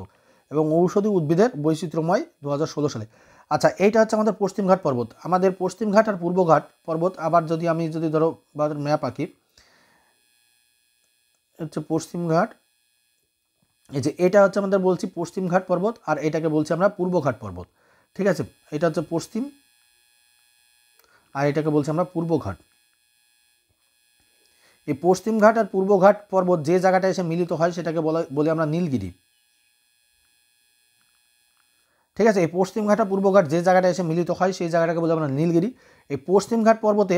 S1: এবং ঔষধি উদ্ভিদের বৈচিত্র্যময় 2016 সালে। আচ্ছা, এইটা হচ্ছে আমাদের পশ্চিমঘাট পর্বত। আমাদের পশ্চিমঘাট আর পূর্বঘাট পর্বত, আবার আমি যদি ধরো ম্যাপ আঁকি, হচ্ছে পশ্চিমঘাট, এই যে এটা হচ্ছে আমাদের বলছি পশ্চিমঘাট পর্বত, আর এটাকে বলছি আমরা পূর্বঘাট পর্বত। ঠিক আছে, এটা হচ্ছে পশ্চিম আর এটাকে বলছি আমরা পূর্বঘাট। এই পশ্চিমঘাট আর পূর্বঘাট পর্বত যে জায়গাটা এসে মিলিত হয় সেটাকে বলে আমরা নীলগিরি। ঠিক আছে, এই পশ্চিমঘাট আর পূর্বঘাট যে জায়গাটা এসে মিলিত হয় সেই জায়গাটাকে বলে আমরা নীলগিরি। এই পশ্চিমঘাট পর্বতে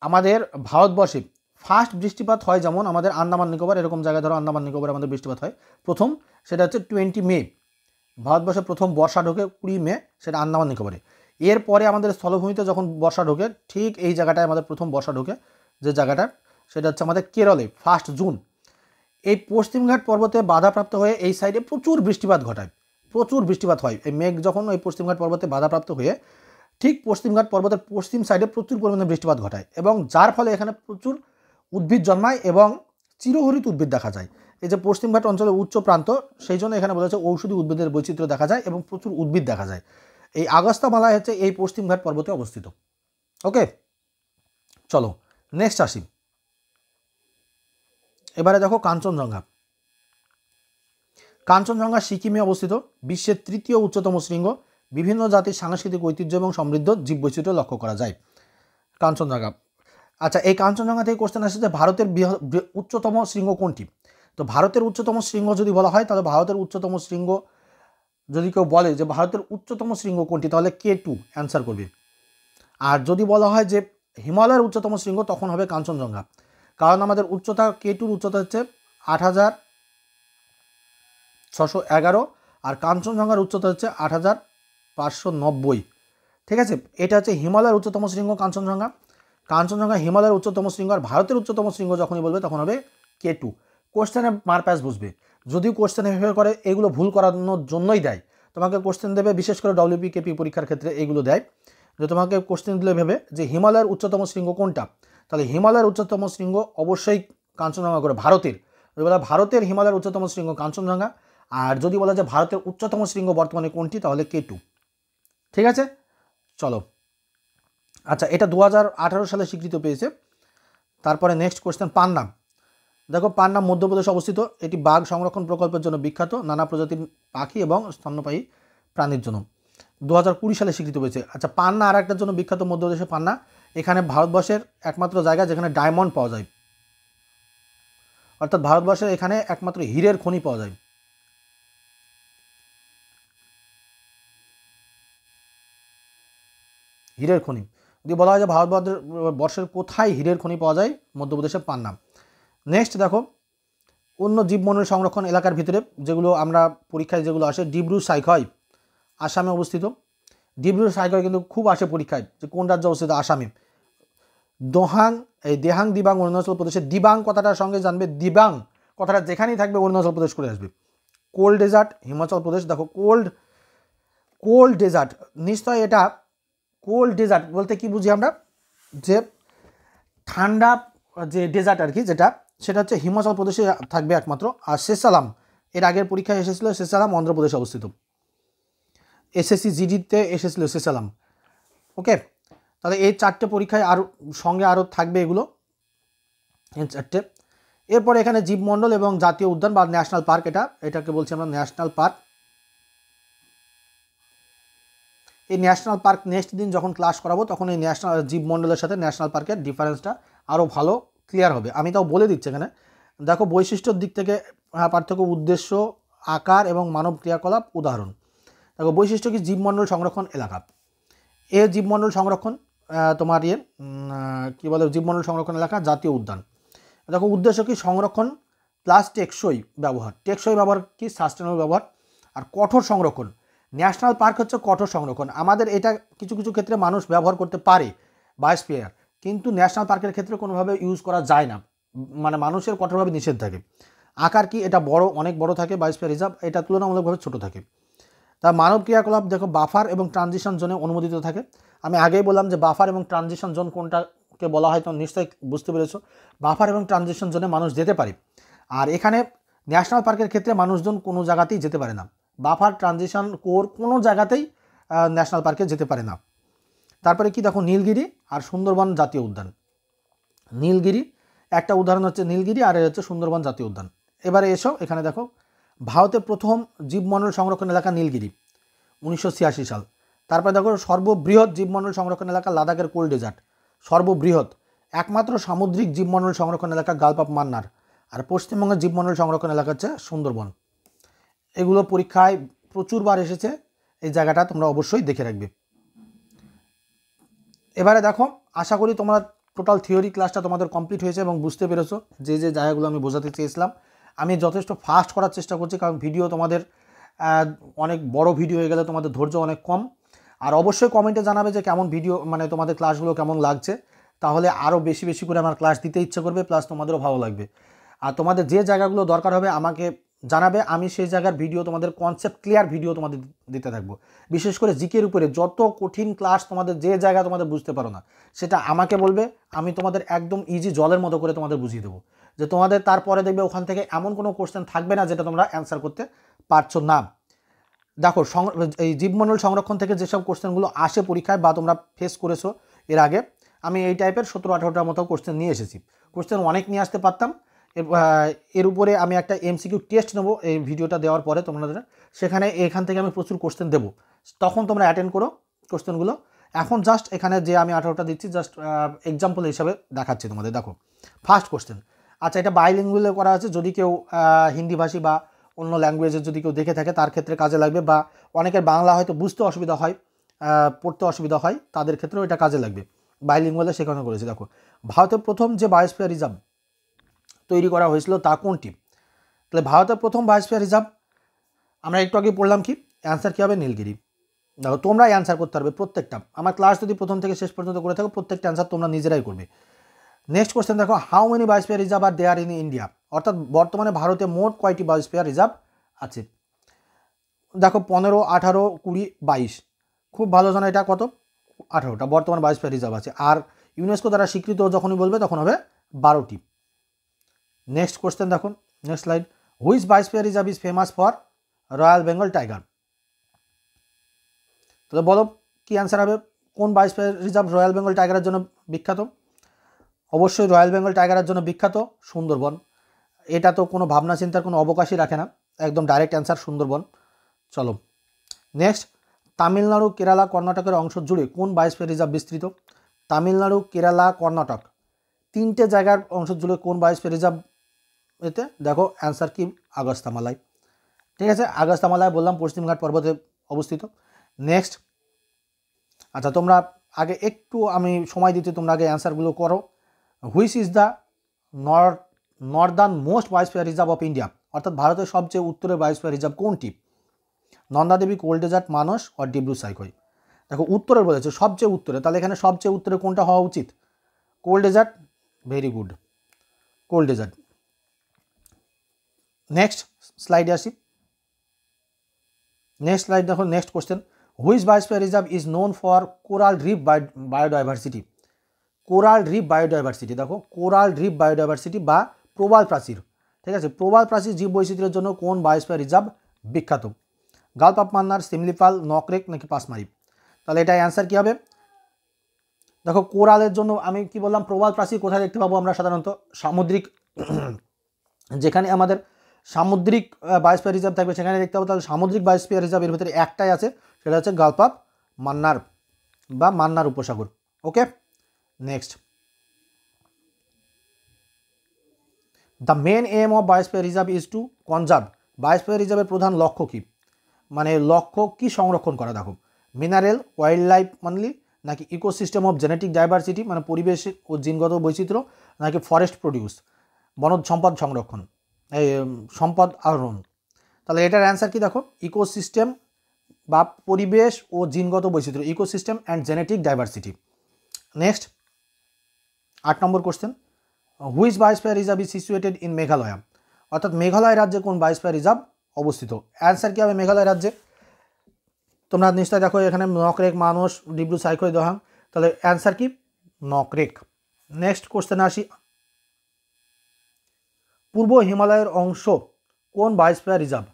S1: আমাদের ভারতবর্ষে ফার্স্ট বৃষ্টিপাত হয়, যেমন আমাদের আন্দামান নিকোবর, এরকম জায়গায় ধরো আন্দামান নিকোবরে আমাদের বৃষ্টিপাত হয় প্রথম, সেটা হচ্ছে 20 মে। ভারতবর্ষে প্রথম বর্ষা ঢোকে 20 মে, সেটা আন্দামান নিকোবরে। এরপরে আমাদের স্থলভূমিতে যখন বর্ষা ঢোকে, ঠিক এই জায়গাটায় আমাদের প্রথম বর্ষা ঢোকে, যে জায়গাটা সেটা হচ্ছে আমাদের কেরলে 1 জুন। এই পশ্চিমঘাট পর্বতে বাধাপ্রাপ্ত হয়ে এই সাইডে প্রচুর বৃষ্টিপাত ঘটায়, প্রচুর বৃষ্টিপাত হয়। এই মেঘ যখন ওই পশ্চিমঘাট পর্বতে বাধাপ্রাপ্ত হয়ে ঠিক পশ্চিমঘাট পর্বতের পশ্চিম সাইডে প্রচুর পরিমাণে বৃষ্টিপাত ঘটায়, এবং যার ফলে এখানে প্রচুর উদ্ভিদ জন্মায় এবং চিরহরিত উদ্ভিদ দেখা যায়। এই যে পশ্চিমঘাট অঞ্চলের উচ্চ প্রান্ত, সেই জন্য এখানে বলা হচ্ছে ঔষধি উদ্ভিদের বৈচিত্র্য দেখা যায় এবং প্রচুর উদ্ভিদ দেখা যায়। এই আগস্তামালাই হচ্ছে এই পশ্চিমঘাট পর্বতে অবস্থিত। ওকে, চলো নেক্সট আসি। এবারে দেখো কাঞ্চনজঙ্ঘা। কাঞ্চনজঙ্ঘা সিকিমে অবস্থিত, বিশ্বের 3য় উচ্চতম শৃঙ্গ। বিভিন্ন জাতির সাংস্কৃতিক ঐতিহ্য এবং সমৃদ্ধ জীববৈচিত্র্য লক্ষ্য করা যায় কাঞ্চনজঙ্ঘা। আচ্ছা, এই কাঞ্চনজঙ্ঘা থেকে কোশ্চেন আসছে যে ভারতের উচ্চতম শৃঙ্গ কোনটি? তো ভারতের উচ্চতম শৃঙ্গ যদি বলা হয়, তাহলে ভারতের উচ্চতম শৃঙ্গ যদি কেউ বলে যে ভারতের উচ্চতম শৃঙ্গ কোনটি, তাহলে K2 অ্যান্সার করবে। আর যদি বলা হয় যে হিমালয়ের উচ্চতম শৃঙ্গ, তখন হবে কাঞ্চনজঙ্ঘা। কারণ আমাদের উচ্চতা, K2-র উচ্চতা হচ্ছে 8611, আর কাঞ্চনজঙ্ঘার উচ্চতা হচ্ছে 8590। ঠিক আছে, এটা হচ্ছে হিমালয়ের উচ্চতম শৃঙ্গ কাঞ্চনজঙ্ঘা। কাঞ্চনজঙ্ঘা হিমালয়ের উচ্চতম শৃঙ্গ, আর ভারতের উচ্চতম শৃঙ্গ যখনই বলবে তখন হবে K2। কোশ্চেনে মারপ্যাচ বুঝবে, যদিও কোশ্চেনে এভাবে করে এগুলো ভুল করানোর জন্যই দেয়। তোমাকে কোশ্চেন দেবে, বিশেষ করে WPKP পরীক্ষার ক্ষেত্রে এগুলো দেয়, যে তোমাকে কোশ্চেন দিলে ভেবে যে হিমালয়ের উচ্চতম শৃঙ্গ কোনটা, তাহলে হিমালয়ের উচ্চতম শৃঙ্গ অবশ্যই কাঞ্চনজঙ্ঘা করে ভারতের। যদি বলা ভারতের হিমালয়ের উচ্চতম শৃঙ্গ কাঞ্চনজঙ্ঘা, আর যদি বলা যায় ভারতের উচ্চতম শৃঙ্গ বর্তমানে কোনটি, তাহলে K2। ঠিক আছে, চলো। আচ্ছা, এটা 2018 সালে স্বীকৃত পেয়েছে। তারপরে নেক্সট কোশ্চেন, পান্নাম। দেখো, পান্নাম মধ্যপ্রদেশ অবস্থিত। এটি বাঘ সংরক্ষণ প্রকল্পের জন্য বিখ্যাত, নানা প্রজাতির পাখি এবং স্তন্যপায়ী প্রাণীর জন্য। 2020 সালে স্বীকৃত পেয়েছে। আচ্ছা, পান্না আর একটার জন্য বিখ্যাত, মধ্যপ্রদেশে পান্না। এখানে ভারতবর্ষের একমাত্র জায়গা যেখানে ডায়মন্ড পাওয়া যায়, অর্থাৎ ভারতবর্ষের এখানে একমাত্র হীরের খনি পাওয়া যায়। হীরের খনি যদি বলা হয় যে ভারতবর্ষের কোথায় হীরের খনি পাওয়া যায়, মধ্যপ্রদেশের পান্না। নেক্সট দেখো, অন্য জীবমণ্ডল সংরক্ষণ এলাকার ভিতরে যেগুলো আমরা পরীক্ষায় যেগুলো আসে, ডিব্রু সাইখয় আসামে অবস্থিত। ডিব্রু সাইখয় কিন্তু খুব আসে পরীক্ষায়, যে কোন রাজ্যে অবস্থিত, আসামে। দেহাং দিবাং অরুণাচল প্রদেশের, দিবাং কথাটার সঙ্গে জানবে, দিবাং কথাটা যেখানেই থাকবে অরুণাচল প্রদেশ করে আসবে। Cold dessert Himachal Pradesh. দেখো, কোল্ড ডেজার্ট, নিশ্চয় এটা কোল্ড ডেজার্ট বলতে কি বুঝি আমরা, যে ঠান্ডা যে ডেজার্ট আর কি, সেটা হচ্ছে হিমাচল প্রদেশে থাকবে একমাত্র। আর শেষালাম, এর আগের পরীক্ষায় এসেছিল, শেষালাম অন্ধ্রপ্রদেশে অবস্থিত। SSC GD-তে এসেছিল শেষালাম। ওকে, তাহলে এই 4টে পরীক্ষায় আর সঙ্গে আরও থাকবে এগুলো, এই 4টে। এরপরে এখানে জীবমণ্ডল এবং জাতীয় উদ্যান বা ন্যাশনাল পার্ক, এটাকে বলছি আমরা ন্যাশনাল পার্ক। এই ন্যাশনাল পার্ক নেক্সট দিন যখন ক্লাস করাবো, তখন এই ন্যাশনাল জীবমণ্ডলের সাথে ন্যাশনাল পার্কের ডিফারেন্সটা আরও ভালো ক্লিয়ার হবে। আমি তাও বলে দিচ্ছি এখানে। দেখো, বৈশিষ্ট্যর দিক থেকে পার্থক্য, উদ্দেশ্য, আকার এবং মানব ক্রিয়াকলাপ। উদাহরণ দেখো, বৈশিষ্ট্য কি, জীবমণ্ডল সংরক্ষণ এলাকা। জীবমণ্ডল সংরক্ষণ তোমার কী বলে জীবমণ্ডল সংরক্ষণ এলাকা জাতীয় উদ্যান। দেখো উদ্দেশ্য কি, সংরক্ষণ প্লাস টেকসই ব্যবহার। টেকসই ব্যবহার কি, সাস্টেনেবল ব্যবহার। আর কঠোর সংরক্ষণ, ন্যাশনাল পার্ক হচ্ছে কঠোর সংরক্ষণ। আমাদের এটা কিছু কিছু ক্ষেত্রে মানুষ ব্যবহার করতে পারে বায়োস্ফিয়ার, কিন্তু ন্যাশনাল পার্কের ক্ষেত্রে কোনোভাবে ইউজ করা যায় না, মানে মানুষের কঠোরভাবে নিষেধ থাকে। আকার কি, এটা বড়, অনেক বড় থাকে বায়োস্ফিয়ার রিজার্ভ, এটা তুলনামূলকভাবে ছোট থাকে। তা মানব ক্রিয়াকলাপ দেখো বাফার এবং ট্রানজিশন জোনে অনুমোদিত থাকে। আমি আগেই বললাম যে বাফার এবং ট্রানজিশন জোন কোনটাকে বলা হয়, তো নিশ্চয়ই বুঝতে পেরেছো। বাফার এবং ট্রানজিশন জোনে মানুষ যেতে পারে, আর এখানে ন্যাশনাল পার্কের ক্ষেত্রে মানুষজন কোনো জায়গাতেই যেতে পারে না। বাফার, ট্রানজিশন, কোর কোনো জায়গাতেই ন্যাশনাল পার্কে যেতে পারে না। তারপরে কি দেখো নীলগিরি আর সুন্দরবন জাতীয় উদ্যান। নীলগিরি একটা উদাহরণ হচ্ছে নীলগিরি, আর হচ্ছে সুন্দরবন জাতীয় উদ্যান। এবারে এসো এখানে দেখো, ভারতের প্রথম জীবমণ্ডল সংরক্ষণ এলাকা নীলগিরি 1986 সাল। তারপরে দেখো সর্ববৃহৎ জীবমণ্ডল সংরক্ষণ এলাকা লাদাখের কোল ডেজার্ট, সর্ববৃহৎ। একমাত্র সামুদ্রিক জীবমণ্ডল সংরক্ষণ এলাকা গালফ অফ মান্নার। আর পশ্চিমবঙ্গের জীবমণ্ডল সংরক্ষণ এলাকা হচ্ছে সুন্দরবন। এগুলো পরীক্ষায় প্রচুরবার এসেছে, এই জায়গাটা তোমরা অবশ্যই দেখে রাখবে। এবারে দেখো, আশা করি তোমরা টোটাল থিওরি ক্লাসটা তোমাদের কমপ্লিট হয়েছে এবং বুঝতে পেরেছো যে যে জায়গাগুলো আমি বোঝাতে চেয়েছিলাম। আমি যথেষ্ট ফাস্ট করার চেষ্টা করছি, কারণ ভিডিও তোমাদের অনেক বড় ভিডিও হয়ে গেলে তোমাদের ধৈর্য অনেক কম। আর অবশ্যই কমেন্টে জানাবে যে কেমন ভিডিও, মানে তোমাদের ক্লাসগুলো কেমন লাগছে, তাহলে আরও বেশি বেশি করে আমার ক্লাস দিতে ইচ্ছে করবে, প্লাস তোমাদেরও ভালো লাগবে। আর তোমাদের যে জায়গাগুলো দরকার হবে আমাকে জানাবে, আমি সেই জায়গার ভিডিও, তোমাদের কনসেপ্ট ক্লিয়ার ভিডিও তোমাদের দিতে থাকবো। বিশেষ করে জিকের উপরে যত কঠিন ক্লাস তোমাদের যে জায়গা তোমাদের বুঝতে পারো না, সেটা আমাকে বলবে, আমি তোমাদের একদম ইজি জলের মতো করে তোমাদের বুঝিয়ে দেবো, যে তোমাদের তারপরে দেখবে ওখান থেকে এমন কোনো কোশ্চেন থাকবে না যেটা তোমরা অ্যান্সার করতে পারছো না। দেখো এই জীবমণ্ডল সংরক্ষণ থেকে যেসব কোশ্চেনগুলো আসে পরীক্ষায় বা তোমরা ফেস করেছো এর আগে, আমি এই টাইপের 17-18টার মতো কোশ্চেন নিয়ে এসেছি। কোশ্চেন অনেক নিয়ে আসতে পারতাম। এর উপরে আমি একটা এমসিকিউ টেস্ট নেবো এই ভিডিওটা দেওয়ার পরে তোমাদের, সেখানে এখান থেকে আমি প্রচুর কোশ্চেন দেবো, তখন তোমরা অ্যাটেন্ড করো কোশ্চেনগুলো। এখন জাস্ট এখানে যে আমি 18টা দিচ্ছি জাস্ট এক্সাম্পল হিসাবে দেখাচ্ছি তোমাদের। দেখো ফার্স্ট কোশ্চেন, আচ্ছা এটা বাইলিঙ্গুয়ালে করা আছে, যদি কেউ হিন্দিভাষী বা অন্য ল্যাঙ্গুয়েজের যদি কেউ দেখে থাকে তার ক্ষেত্রে কাজে লাগবে, বা অনেকের বাংলা হয়তো বুঝতে অসুবিধা হয়, পড়তে অসুবিধা হয়, তাদের ক্ষেত্রেও এটা কাজে লাগবে। বাইলিঙ্গুয়ালে সেখানে করেছি। দেখো ভারতের প্রথম যে বায়োস্ফিয়ার রিজার্ভ তৈরি করা হয়েছিল তা কোনটি? তাহলে ভারতের প্রথম বায়োস্ফিয়ার রিজার্ভ আমরা একটু আগে পড়লাম, কি অ্যান্সার কী হবে? নীলগিরি। দেখো তোমরাই অ্যান্সার করতে পারবে প্রত্যেকটা, আমার ক্লাস যদি প্রথম থেকে শেষ পর্যন্ত করে থাকো প্রত্যেকটা অ্যান্সার তোমরা নিজেরাই করবে। নেক্সট কোশ্চেন দেখো, how many biosphere reserve are there in India? অর্থাৎ বর্তমানে ভারতে মোট কয়টি বায়োস্ফিয়ার রিজার্ভ আছে? দেখো 15, 18, 20, 22। খুব ভালো জানো, এটা কত? 18টা বর্তমান বায়োস্ফিয়ার রিজার্ভ আছে। আর ইউনেস্কো দ্বারা স্বীকৃত যখনই বলবে তখন হবে 12টি। নেক্সট কোশ্চেন দেখো, next slide, which biosphere reserve is famous for royal Bengal tiger? তাহলে বলো কি অ্যান্সার হবে? কোন বায়োস্ফিয়ার রিজার্ভ রয়্যাল বেঙ্গল টাইগারের জন্য বিখ্যাত? অবশ্যই রয়্যাল বেঙ্গল টাইগারের জন্য বিখ্যাত সুন্দরবন। এটা তো কোনো ভাবনা চিন্তার কোনো অবকাশই রাখে না, একদম ডাইরেক্ট অ্যান্সার সুন্দরবন। চলো নেক্সট, তামিলনাড়ু, কেরালা, কর্ণাটকের অংশ জুড়ে কোন বায়োস্ফিয়ার রিজার্ভ বিস্তৃত? তামিলনাড়ু, কেরালা, কর্ণাটক, তিনটে জায়গার অংশ জুড়ে কোন বায়োস্ফিয়ার রিজার্ভ? এতে দেখো অ্যান্সার কি? আগস্তামালাই। ঠিক আছে, আগস্তামালাই বললাম পশ্চিমঘাট পর্বতে অবস্থিত। নেক্সট, আচ্ছা তোমরা আগে একটু আমি সময় দিতে, তোমরা আগে অ্যান্সারগুলো করো। Which is the Northern most biosphere reserve of India? অর্থাৎ ভারতের সবচেয়ে উত্তরের বায়োস্ফিয়ার রিজার্ভ কোনটি? নন্দাদেবী, কোল ডেজার্ট, মানস আর ডিব্রু সাইখই। দেখো উত্তরের বলেছে, সবচেয়ে উত্তরে, তাহলে এখানে সবচেয়ে উত্তরে কোনটা হওয়া উচিত? Cold desert, very good, cold desert. Next স্লাইডে আসি। নেক্সট স্লাইড দেখো, next question, which biosphere reserve is known for coral reef biodiversity? Coral reef biodiversity, দেখো কোরাল রিফ বায়োডাইভার্সিটি বা প্রবাল প্রাচীর। ঠিক আছে, প্রবাল প্রাচীর জীব বৈচিত্র্যের জন্য কোন বায়োস্ফিয়ার রিজার্ভ বিখ্যাত? গালফ অফ মান্নার, সিমলিপাল, নকরেক নাকি পাসমারি? তাহলে এটা অ্যান্সার কী হবে? দেখো কোরালের জন্য আমি কি বললাম, প্রবাল প্রাচীর কোথায় দেখতে পাবো আমরা? সাধারণত সামুদ্রিক, যেখানে আমাদের সামুদ্রিক বায়োস্ফিয়ার রিজার্ভ থাকবে সেখানে দেখতে পাবো। তাহলে সামুদ্রিক বায়োস্ফিয়ার রিজার্ভ এর ভিতরে একটাই আছে, সেটা হচ্ছে গালফ অফ মান্নার বা মান্নার উপসাগর। Okay, next, the main aim of biosphere reserve is to conserve. Biosphere রিজার্ভের প্রধান লক্ষ্য কী? মানে লক্ষ্য কি সংরক্ষণ করা? দেখো মিনারেল, ওয়াইল্ড লাইফ অনলি নাকি ইকোসিস্টেম অফ জেনেটিক ডাইভার্সিটি মানে পরিবেশ ও জিনগত বৈচিত্র্য, নাকি ফরেস্ট প্রডিউস বনজ সম্পদ সংরক্ষণ, এই সম্পদ আহরণ। তাহলে এটার অ্যান্সার কি দেখো, ইকোসিস্টেম বা পরিবেশ ও জিনগত বৈচিত্র্য, ecosystem and genetic diversity. Next 8 number question, which biosphere reserve is situated in Meghalaya, অর্থাৎ মেঘালয় রাজ্যে কোন বায়োস্ফিয়ার রিজার্ভ অবস্থিত। অ্যান্সার কী হবে মেঘালয় রাজ্যে, তোমরা নিশ্চয়ই দেখো এখানে নকরেক, মানস, ডিব্রু সাইখোই, দহাং, তাহলে অ্যান্সার কি নকরেক। নেক্সট কোশ্চেনে আসি, পূর্ব হিমালয়ের অংশ কোন বায়োস্ফিয়ার রিজার্ভ,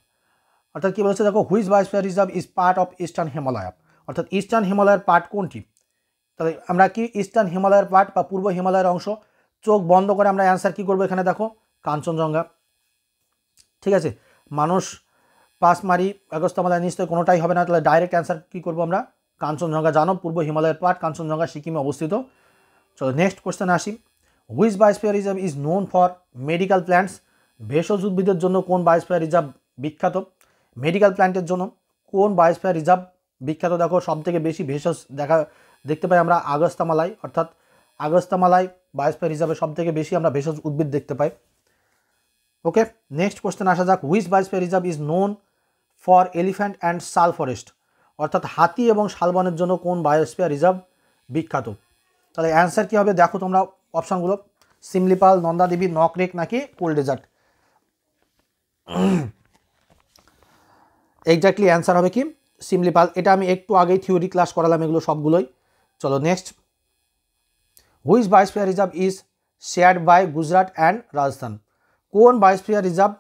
S1: অর্থাৎ কী বলছে দেখো, which biosphere reserve is part of eastern Himalaya, অর্থাৎ ইস্টার্ন হিমালয়ের পার্ট কোনটি। তাহলে আমরা কি ইস্টার্ন হিমালয়ের পার্ট বা পূর্ব হিমালয়ের অংশ, চোখ বন্ধ করে আমরা অ্যান্সার কী করবো এখানে দেখো, কাঞ্চনজঙ্ঘা। ঠিক আছে, মানুষ, পাঁচমারি, অগস্ত্যমালা নিশ্চয়ই কোনোটাই হবে না, তাহলে ডাইরেক্ট অ্যান্সার কী করবো আমরা, কাঞ্চনজঙ্ঘা। জানো পূর্ব হিমালয়ের পার্ট কাঞ্চনজঙ্ঘা সিকিমে অবস্থিত। চলো নেক্সট কোশ্চেন আসি, which biosphere reserve is known for medical plants, ভেষজ উদ্ভিদের জন্য কোন বায়োস্ফিয়ার রিজার্ভ বিখ্যাত। মেডিকেল প্ল্যান্টের জন্য কোন বায়োস্ফিয়ার রিজার্ভ বিখ্যাত, দেখো সবথেকে বেশি ভেষজ দেখতে পাই আমরা আগস্তামালায়, অর্থাৎ আগস্তামালায় বায়োস্ফিয়ার রিজার্ভে সবথেকে বেশি আমরা ভেষজ উদ্ভিদ দেখতে পাই। ওকে, নেক্সট কোশ্চেন আসা যাক, which biosphere reserve is known for elephant and শাল ফরেস্ট, অর্থাৎ হাতি এবং শালবনের জন্য কোন বায়োস্ফিয়ার রিজার্ভ বিখ্যাত। তাহলে অ্যান্সার কী হবে দেখো তোমরা অপশানগুলো, সিমলিপাল, নন্দাদেবী, নকরেক, নাকি কোল ডেজার্ট। এক্স্যাক্টলি অ্যান্সার হবে কি সিমলিপাল। এটা আমি একটু আগেই থিওরি ক্লাস করালাম এগুলো সবগুলোই। চলো next, which biosphere reserve is shared by Gujarat and Rajasthan, কোন biosphere reserve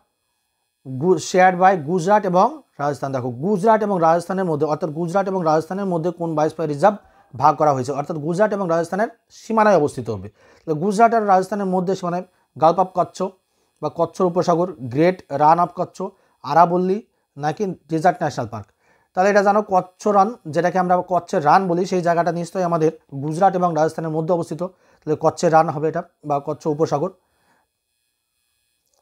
S1: shared by Gujarat এবং রাজস্থান। দেখো গুজরাট এবং রাজস্থানের মধ্যে, অর্থাৎ গুজরাট এবং রাজস্থানের মধ্যে কোন বায়োস্ফিয়ার রিজার্ভ ভাগ করা হয়েছে, অর্থাৎ গুজরাট এবং রাজস্থানের সীমানায় অবস্থিত হবে। গুজরাট আর রাজস্থানের মধ্যে সীমানায় গালফ অফ কচ্ছ বা কচ্ছর উপসাগর, গ্রেট রান অফ কচ্ছ, আরাবল্লী, নাকি ডেজার্ট ন্যাশনাল পার্ক। তাহলে এটা জানো কচ্ছ রান, যেটাকে আমরা কচ্ছের রান বলি, সেই জায়গাটা নিশ্চয়ই আমাদের গুজরাট এবং রাজস্থানের মধ্যে অবস্থিত। তাহলে কচ্ছের রান হবে এটা, বা কচ্ছ উপসাগর।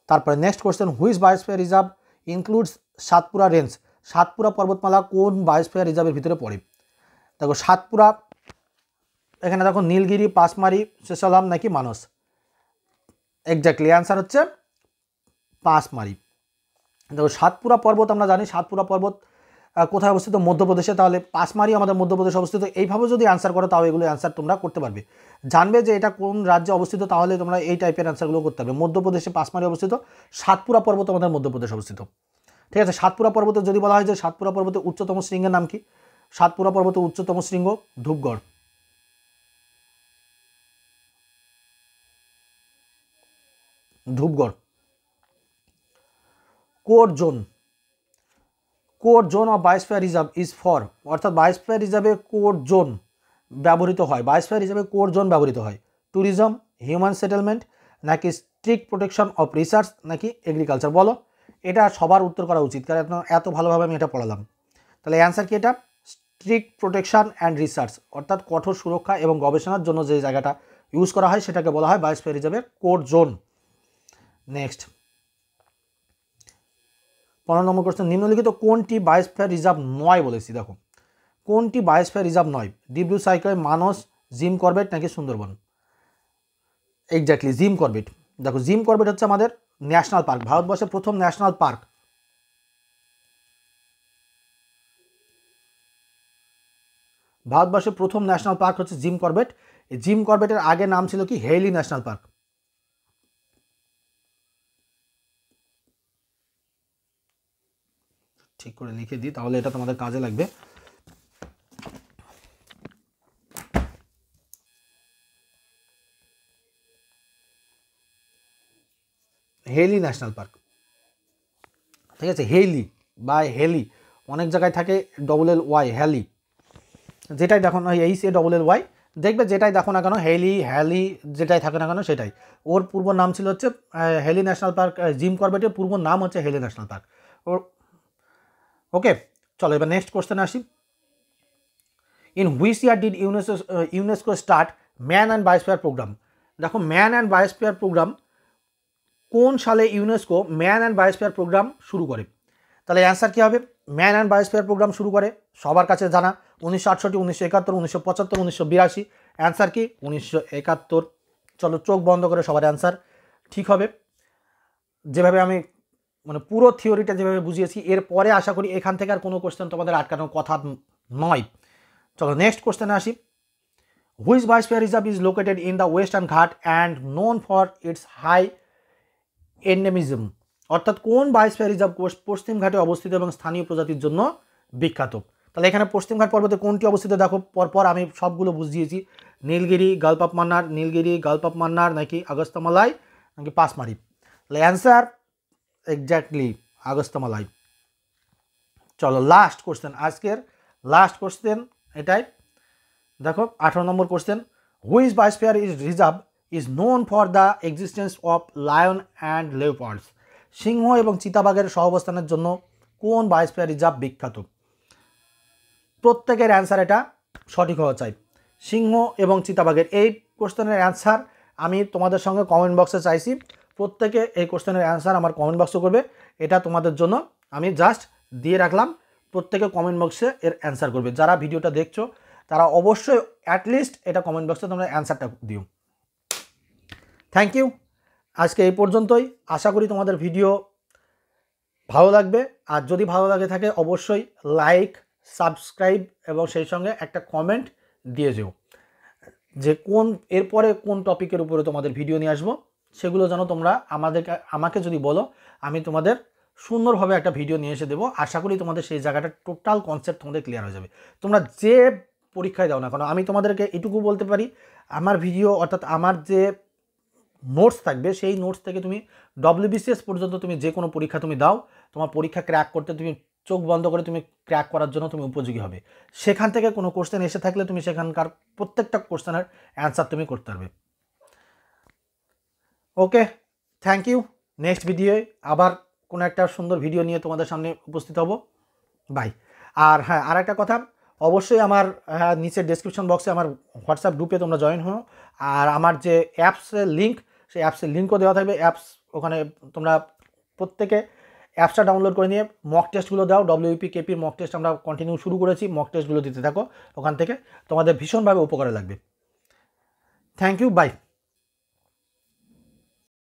S1: তারপরে next question, which biosphere reserve includes Satpura range, Satpura পর্বতমালা কোন বায়োস্ফিয়ার রিজার্ভের ভিতরে পড়ে। দেখো সাতপুরা, এখানে দেখো নীলগিরি, পাঁচমারি, শেষালাম, নাকি মানস। এক্স্যাক্টলি অ্যান্সার হচ্ছে পাঁচমারি। দেখো সাতপুরা পর্বত আমরা জানি, সাতপুরা পর্বত কোথায় অবস্থিত, মধ্যপ্রদেশে, তাহলে পাঁচমারি আমাদের মধ্যপ্রদেশে অবস্থিত। এইভাবে যদি অ্যান্সার করো তাও এগুলো অ্যান্সার তোমরা করতে পারবে, জানবে যে এটা কোন রাজ্যে অবস্থিত, তাহলে তোমরা এই টাইপের অ্যান্সারগুলো করতে পারবে। মধ্যপ্রদেশে পাঁচমারি অবস্থিত, সাতপুরা পর্বত আমাদের মধ্যপ্রদেশে অবস্থিত। ঠিক আছে, সাতপুরা পর্বতে যদি বলা হয় যে সাতপুরা পর্বতের উচ্চতম শৃঙ্গের নাম কি, সাতপুরা পর্বতের উচ্চতম শৃঙ্গ Dhupgarh. Dhupgarh. Core zone, core zone of biosphere reserve is for, অর্থাৎ বায়োস্ফিয়ার রিজার্ভে কোর জোন ব্যবহৃত হয়, বায়োস্ফিয়ার রিজার্ভে কোর জোন ব্যবহৃত হয়, ট্যুরিজম, হিউম্যান সেটেলমেন্ট, নাকি স্ট্রিক্ট প্রোটেকশন অফ রিসার্চ, নাকি এগ্রিকালচার। বলো এটা সবার উত্তর করা উচিত, কারণ এত ভালোভাবে আমি এটা পড়ালাম। তাহলে অ্যান্সার কি এটা, স্ট্রিক্ট প্রোটেকশন অ্যান্ড রিসার্চ, অর্থাৎ কঠোর সুরক্ষা এবং গবেষণার জন্য যে জায়গাটা ইউজ করা হয় সেটাকে বলা হয় বায়োস্ফিয়ার রিজার্ভের কোর জোন। নেক্সট 15 নম্বর কোশ্চেন, নিম্নলিখিত কোনটি বায়োস্ফিয়ার রিজার্ভ নয় বলেছি। দেখো কোনটি বায়োস্ফিয়ার রিজার্ভ নয়, ডিব্রু সাইখোই, মানস, জিম করবেট, নাকি সুন্দরবন। Exactly Jim Corbett. দেখো জিম করবেট হচ্ছে আমাদের ন্যাশনাল পার্ক, ভারতবর্ষের প্রথম ন্যাশনাল পার্ক। ভারতবর্ষের প্রথম ন্যাশনাল পার্ক হচ্ছে জিম করবেট। এই জিম করবেটের আগে নাম ছিল কি, হেইলি ন্যাশনাল পার্ক। ঠিক করে লিখে দিই, তাহলে এটা তোমাদের কাজে লাগবে। Hailey National Park. ঠিক আছে, হেইলি বা হেলি, অনেক জায়গায় থাকে ডবল এল ওয়াই, হ্যালি, যেটাই দেখো না H A double L Y, দেখবে যেটাই দেখো না কেন হেইলি, হ্যালি যেটাই থাকে না কেন সেটাই। ওর পূর্ব নাম ছিল হচ্ছে হেলি ন্যাশনাল পার্ক, জিম করবেটের পূর্ব নাম হচ্ছে হেলি ন্যাশনাল পার্ক। ওর ওকে, চলো এবার নেক্সট কোশ্চেনে আসি। In which year did UNESCO start man and biosphere programme. দেখো ম্যান অ্যান্ড বায়োস্ফিয়ার প্রোগ্রাম কোন সালে UNESCO man and biosphere programme শুরু করে। তাহলে অ্যান্সার কী হবে, ম্যান অ্যান্ড বায়োস্ফিয়ার প্রোগ্রাম শুরু করে, সবার কাছে জানা 1968, 1971, 1975, 1982। অ্যান্সার কি 1971। চলো চোখ বন্ধ করে সবার অ্যান্সার ঠিক হবে। যেভাবে আমি মানে পুরো থিওরিটা যেভাবে বুঝিয়েছি, এরপরে আশা করি এখান থেকে আর কোনো কোশ্চেন তোমাদের আটকানোর কথা নয়। চলো নেক্সট কোশ্চেনে আসি। Which biosphere reserve is located in the western ঘাট and known for its high endemism? অর্থাৎ কোন বায়োস্ফিয়ার রিজার্ভ পশ্চিম ঘাটে অবস্থিত এবং স্থানীয় প্রজাতির জন্য বিখ্যাত? তাহলে এখানে পশ্চিম ঘাট পর্বতে কোনটি অবস্থিত দেখো, পরপর আমি সবগুলো বুঝিয়েছি। Nilgiri, gulf of Mannar, Nilgiri, gulf of Mannar, নাকি আগস্তামালাই, নাকি পাসমারি? তাহলে অ্যান্সার এক্স্যাক্টলি আগস্তামালাই। চলো লাস্ট কোশ্চেন, আজকের লাস্ট কোশ্চেন এটাই। দেখো 18 number question. Which biosphere is reserve is known for the existence of lion and leopards? সিংহ এবং চিতাবাঘের সহাবস্থানের জন্য কোন বায়োস্ফিয়ার রিজার্ভ বিখ্যাত? প্রত্যেকের অ্যান্সার এটা সঠিক হওয়া চাই। সিংহ এবং চিতাবাঘের এই কোশ্চেনের অ্যান্সার আমি তোমাদের সঙ্গে কমেন্ট বক্সে চাইছি। প্রত্যেকে এই কোশ্চেনের অ্যান্সার আমার কমেন্ট বক্সে করবে, এটা তোমাদের জন্য আমি জাস্ট দিয়ে রাখলাম। প্রত্যেকে কমেন্ট বক্সে এর অ্যান্সার করবে। যারা ভিডিওটা দেখছো তারা অবশ্যই অ্যাটলিস্ট এটা কমেন্ট বক্সে তোমরা অ্যান্সারটা দিও। Thank you. আজকে এই পর্যন্তই। আশা করি তোমাদের ভিডিও ভালো লাগবে, আর যদি ভালো লাগে থাকে অবশ্যই লাইক, সাবস্ক্রাইব এবং সেই সঙ্গে একটা কমেন্ট দিয়ে যেও যে এরপরে কোন টপিকের উপরে তোমাদের ভিডিও নিয়ে আসবো। সেগুলো যেন তোমরা আমাকে যদি বলো, আমি তোমাদের সুন্দরভাবে একটা ভিডিও নিয়ে এসে দেবো। আশা করি তোমাদের সেই জায়গাটা টোটাল কনসেপ্ট তোমাদের ক্লিয়ার হয়ে যাবে। তোমরা যে পরীক্ষায় দাও না কেন, আমি তোমাদেরকে এটুকু বলতে পারি, আমার ভিডিও অর্থাৎ আমার যে নোটস থাকবে সেই নোটস থেকে তুমি WBCS পর্যন্ত তুমি যে কোনো পরীক্ষা তুমি দাও, তোমার পরীক্ষা ক্র্যাক করতে তুমি চোখ বন্ধ করে তুমি ক্র্যাক করার জন্য তুমি উপযোগী হবে। সেখান থেকে কোনো কোশ্চেন এসে থাকলে তুমি সেখানকার প্রত্যেকটা কোশ্চেনের অ্যান্সার তুমি করতে পারবে। ওকে, থ্যাংক ইউ। নেক্সট ভিডিওয়ে আবার কোনো একটা সুন্দর ভিডিও নিয়ে তোমাদের সামনে উপস্থিত হব। বাই। আর হ্যাঁ, আর একটা কথা, অবশ্যই আমার নিচে ডেসক্রিপশন বক্সে আমার হোয়াটসঅ্যাপ গ্রুপে তোমরা জয়েন হও। আর আমার যে অ্যাপসের লিঙ্ক, সেই অ্যাপসের লিঙ্কও দেওয়া থাকবে। অ্যাপস ওখানে তোমরা প্রত্যেকে অ্যাপসটা ডাউনলোড করে নিয়ে মক টেস্টগুলো দাও। WPKPর মক টেস্ট আমরা কন্টিনিউ শুরু করেছি, মক টেস্টগুলো দিতে থাকো। ওখান থেকে তোমাদের ভীষণভাবে উপকারে লাগবে। Thank you, by.